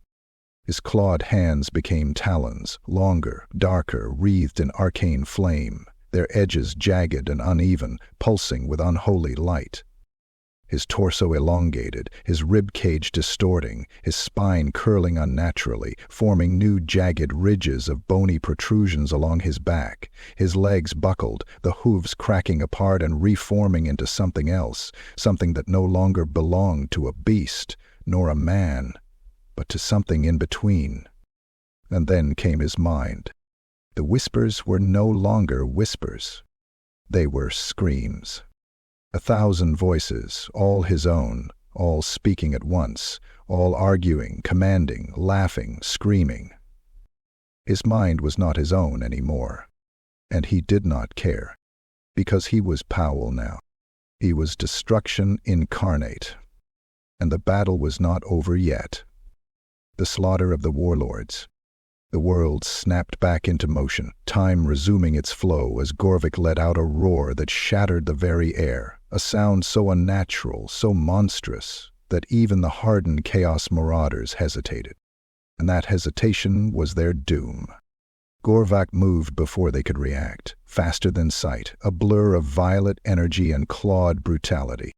His clawed hands became talons, longer, darker, wreathed in arcane flame, their edges jagged and uneven, pulsing with unholy light. His torso elongated, his rib cage distorting, his spine curling unnaturally, forming new jagged ridges of bony protrusions along his back. His legs buckled, the hooves cracking apart and reforming into something else, something that no longer belonged to a beast, nor a man, but to something in between. And then came his mind. The whispers were no longer whispers. They were screams. 1,000 voices, all his own, all speaking at once, all arguing, commanding, laughing, screaming. His mind was not his own anymore, and he did not care, because he was Powell now. He was destruction incarnate, and the battle was not over yet. The slaughter of the warlords. The world snapped back into motion, time resuming its flow as Gorvak let out a roar that shattered the very air, a sound so unnatural, so monstrous, that even the hardened Chaos Marauders hesitated. And that hesitation was their doom. Gorvak moved before they could react, faster than sight, a blur of violet energy and clawed brutality.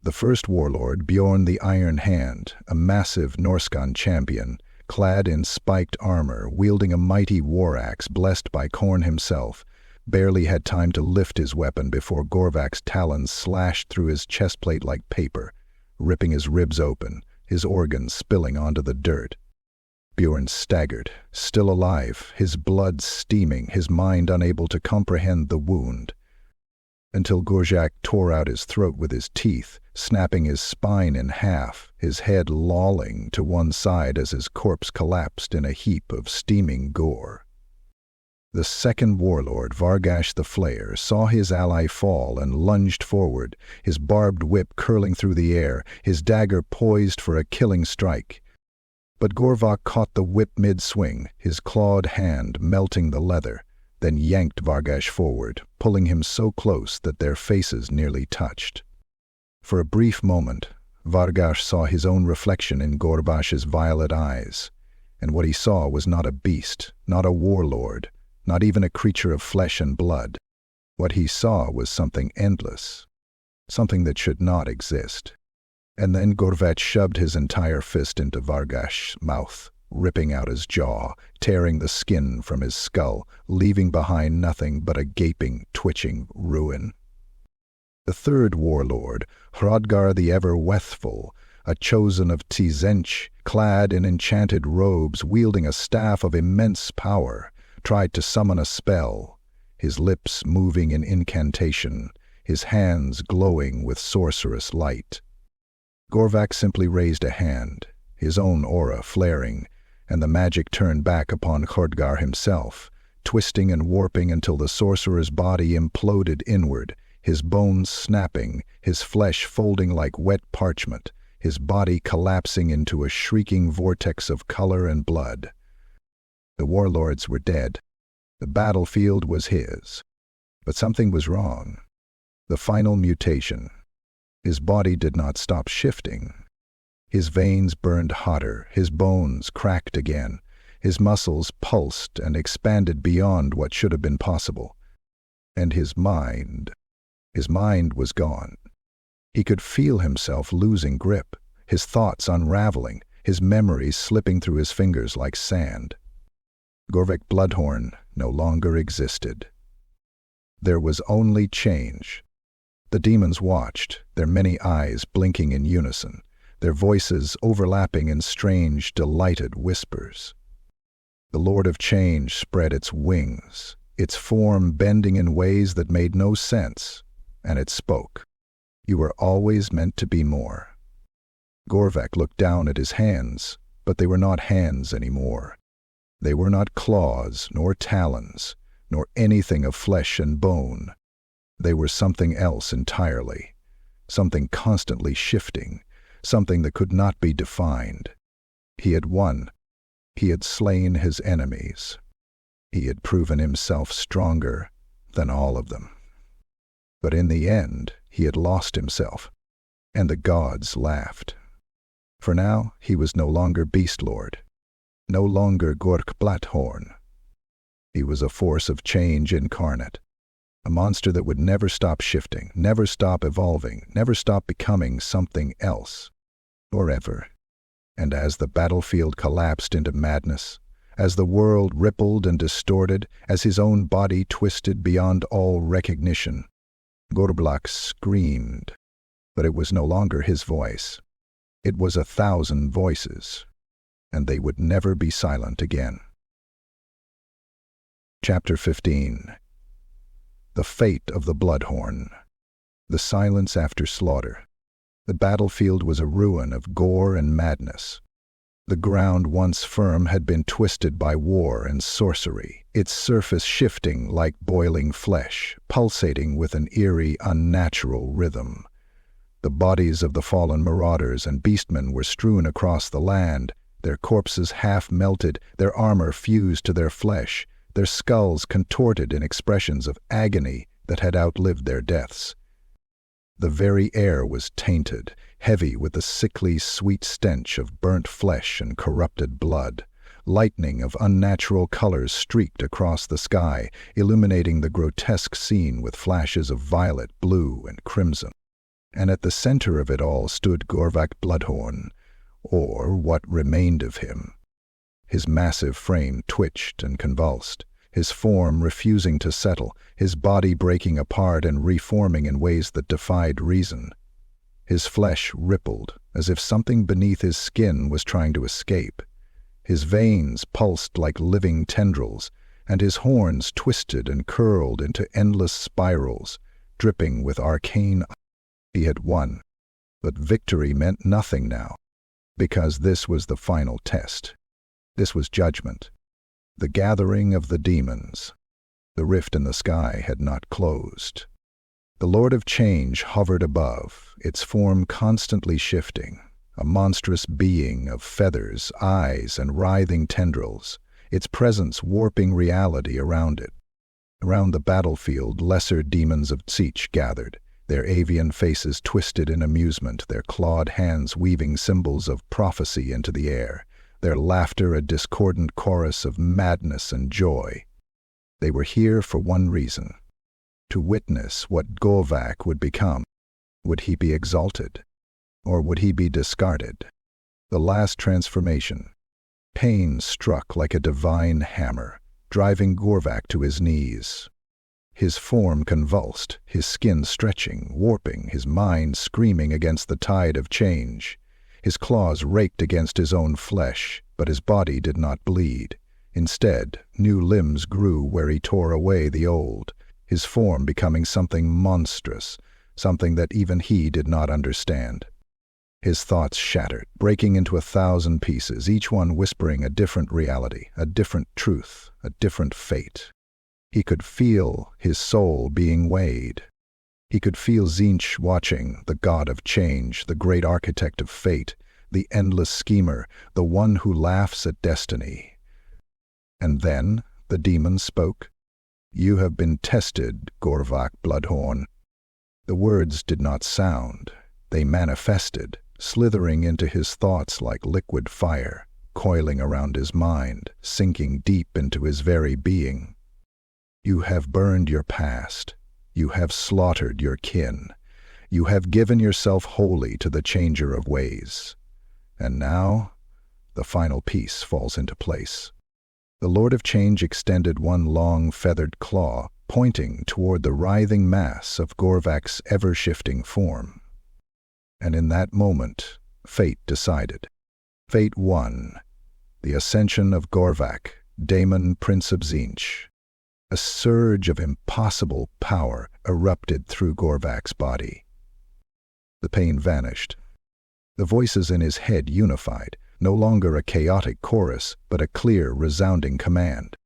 The first warlord, Bjorn the Iron Hand, a massive Norskan champion, clad in spiked armor, wielding a mighty war axe blessed by Khorne himself, barely had time to lift his weapon before Gorvak's talons slashed through his chestplate like paper, ripping his ribs open, his organs spilling onto the dirt. Bjorn staggered, still alive, his blood steaming, his mind unable to comprehend the wound, until Gorvak tore out his throat with his teeth, snapping his spine in half, his head lolling to one side as his corpse collapsed in a heap of steaming gore. The second warlord, Vargash the Flayer, saw his ally fall and lunged forward, his barbed whip curling through the air, his dagger poised for a killing strike. But Gorvak caught the whip mid-swing, his clawed hand melting the leather, then yanked Vargash forward, pulling him so close that their faces nearly touched. For a brief moment, Vargash saw his own reflection in Gorvash's violet eyes, and what he saw was not a beast, not a warlord, not even a creature of flesh and blood. What he saw was something endless, something that should not exist. And then Gorvak shoved his entire fist into Vargash's mouth, ripping out his jaw, tearing the skin from his skull, leaving behind nothing but a gaping, twitching ruin. The third warlord, Hrodgar the Ever-Wethful, a chosen of Tzeentch, clad in enchanted robes, wielding a staff of immense power, tried to summon a spell, his lips moving in incantation, his hands glowing with sorcerous light. Gorvak simply raised a hand, his own aura flaring, and the magic turned back upon Hrodgar himself, twisting and warping until the sorcerer's body imploded inward, his bones snapping, his flesh folding like wet parchment, his body collapsing into a shrieking vortex of color and blood. The warlords were dead. The battlefield was his. But something was wrong. The final mutation. His body did not stop shifting. His veins burned hotter, his bones cracked again, his muscles pulsed and expanded beyond what should have been possible. And his mind was gone. He could feel himself losing grip, his thoughts unraveling, his memories slipping through his fingers like sand. Gorvak Bloodhorn no longer existed. There was only change. The demons watched, their many eyes blinking in unison, their voices overlapping in strange, delighted whispers. The Lord of Change spread its wings, its form bending in ways that made no sense, and it spoke. You were always meant to be more. Gorvak looked down at his hands, but they were not hands anymore. They were not claws, nor talons, nor anything of flesh and bone. They were something else entirely, something constantly shifting, something that could not be defined. He had won. He had slain his enemies. He had proven himself stronger than all of them. But in the end, he had lost himself, and the gods laughed. For now, he was no longer Beastlord, no longer Gorvak Bloodhorn. He was a force of change incarnate, a monster that would never stop shifting, never stop evolving, never stop becoming something else, forever. And as the battlefield collapsed into madness, as the world rippled and distorted, as his own body twisted beyond all recognition, Gorvak screamed. But it was no longer his voice. It was 1,000 voices, and they would never be silent again. Chapter 15. The Fate of the Bloodhorn. The silence after slaughter. The battlefield was a ruin of gore and madness. The ground once firm had been twisted by war and sorcery, its surface shifting like boiling flesh, pulsating with an eerie, unnatural rhythm. The bodies of the fallen marauders and beastmen were strewn across the land, their corpses half melted, their armor fused to their flesh, their skulls contorted in expressions of agony that had outlived their deaths. The very air was tainted, heavy with the sickly, sweet stench of burnt flesh and corrupted blood. Lightning of unnatural colors streaked across the sky, illuminating the grotesque scene with flashes of violet, blue, and crimson. And at the center of it all stood Gorvak Bloodhorn, or what remained of him. His massive frame twitched and convulsed, his form refusing to settle, his body breaking apart and reforming in ways that defied reason. His flesh rippled, as if something beneath his skin was trying to escape. His veins pulsed like living tendrils, and his horns twisted and curled into endless spirals, dripping with arcane. He had won, but victory meant nothing now, because this was the final test. This was judgment, the gathering of the demons. The rift in the sky had not closed. The Lord of Change hovered above, its form constantly shifting, a monstrous being of feathers, eyes, and writhing tendrils, its presence warping reality around it. Around the battlefield, lesser demons of Tzeentch gathered, their avian faces twisted in amusement, their clawed hands weaving symbols of prophecy into the air, their laughter a discordant chorus of madness and joy. They were here for one reason: to witness what Gorvak would become. Would he be exalted, or would he be discarded? The last transformation. Pain struck like a divine hammer, driving Gorvak to his knees. His form convulsed, his skin stretching, warping, his mind screaming against the tide of change. His claws raked against his own flesh, but his body did not bleed. Instead, new limbs grew where he tore away the old, his form becoming something monstrous, something that even he did not understand. His thoughts shattered, breaking into 1,000 pieces, each one whispering a different reality, a different truth, a different fate. He could feel his soul being weighed. He could feel Tzeentch watching, the god of change, the great architect of fate, the endless schemer, the one who laughs at destiny. And then the demon spoke. "You have been tested, Gorvak Bloodhorn." The words did not sound. They manifested, slithering into his thoughts like liquid fire, coiling around his mind, sinking deep into his very being. You have burned your past. You have slaughtered your kin. You have given yourself wholly to the changer of ways. And now, the final piece falls into place. The Lord of Change extended one long feathered claw, pointing toward the writhing mass of Gorvak's ever-shifting form. And in that moment, fate decided. Fate won. The ascension of Gorvak, Daemon Prince of Tzeentch. A surge of impossible power erupted through Gorvak's body. The pain vanished. The voices in his head unified, no longer a chaotic chorus, but a clear, resounding command.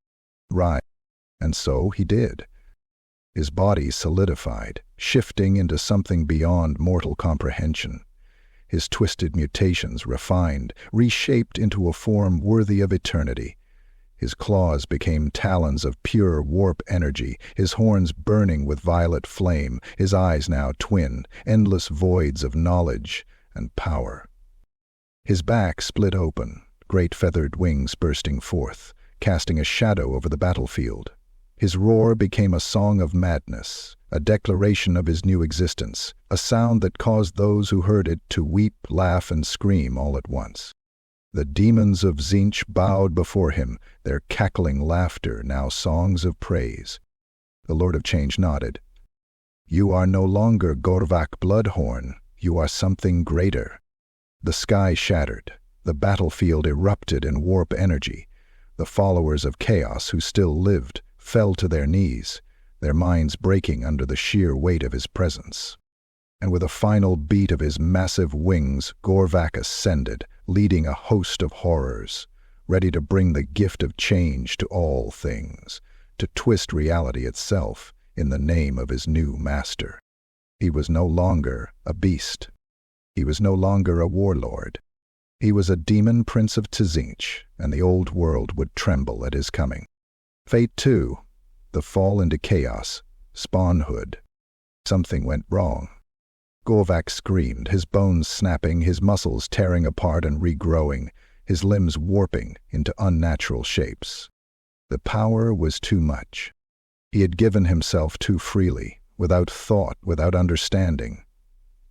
Rise. And so he did. His body solidified, shifting into something beyond mortal comprehension. His twisted mutations refined, reshaped into a form worthy of eternity. His claws became talons of pure warp energy, his horns burning with violet flame, his eyes now twin, endless voids of knowledge and power. His back split open, great feathered wings bursting forth, casting a shadow over the battlefield. His roar became a song of madness, a declaration of his new existence, a sound that caused those who heard it to weep, laugh, and scream all at once. The demons of Tzeentch bowed before him, their cackling laughter now songs of praise. The Lord of Change nodded. "You are no longer Gorvak Bloodhorn, you are something greater." The sky shattered, the battlefield erupted in warp energy. The followers of chaos who still lived fell to their knees, their minds breaking under the sheer weight of his presence. And with a final beat of his massive wings, Gorvak ascended, leading a host of horrors, ready to bring the gift of change to all things, to twist reality itself in the name of his new master. He was no longer a beast. He was no longer a warlord. He was a Daemon Prince of Tzeentch, and the old world would tremble at his coming. Fate, too, the fall into chaos, spawnhood. Something went wrong. Gorvak screamed, his bones snapping, his muscles tearing apart and regrowing, his limbs warping into unnatural shapes. The power was too much. He had given himself too freely, without thought, without understanding.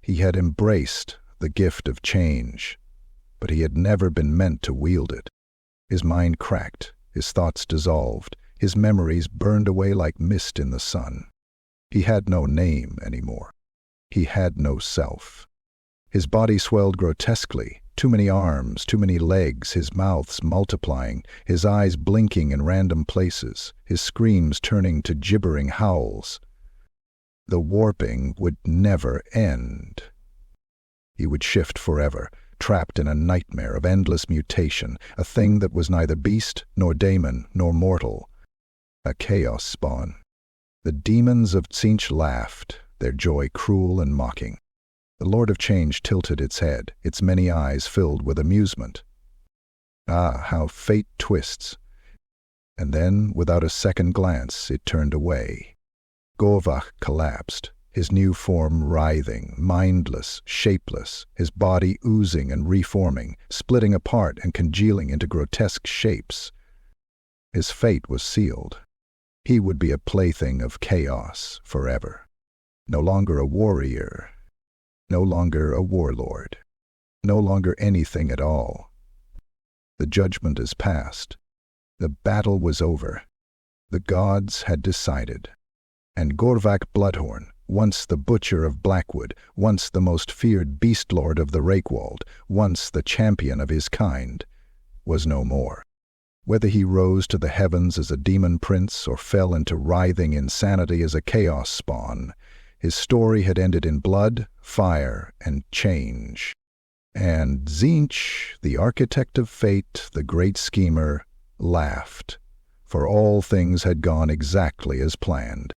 He had embraced the gift of change, but he had never been meant to wield it. His mind cracked, his thoughts dissolved, his memories burned away like mist in the sun. He had no name anymore. He had no self. His body swelled grotesquely, too many arms, too many legs, his mouths multiplying, his eyes blinking in random places, his screams turning to gibbering howls. The warping would never end. He would shift forever, trapped in a nightmare of endless mutation, a thing that was neither beast, nor daemon, nor mortal. A chaos spawn. The demons of Tzeentch laughed, their joy cruel and mocking. The Lord of Change tilted its head, its many eyes filled with amusement. Ah, how fate twists! And then, without a second glance, it turned away. Gorvak collapsed, his new form writhing, mindless, shapeless, his body oozing and reforming, splitting apart and congealing into grotesque shapes. His fate was sealed. He would be a plaything of chaos forever. No longer a warrior, no longer a warlord, no longer anything at all. The judgment is past. The battle was over. The gods had decided. And Gorvak Bloodhorn, once the butcher of Blackwood, once the most feared Beastlord of the Rakewald, once the champion of his kind, was no more. Whether he rose to the heavens as a Daemon Prince or fell into writhing insanity as a chaos spawn, his story had ended in blood, fire, and change. And Tzeentch, the architect of fate, the great schemer, laughed, for all things had gone exactly as planned.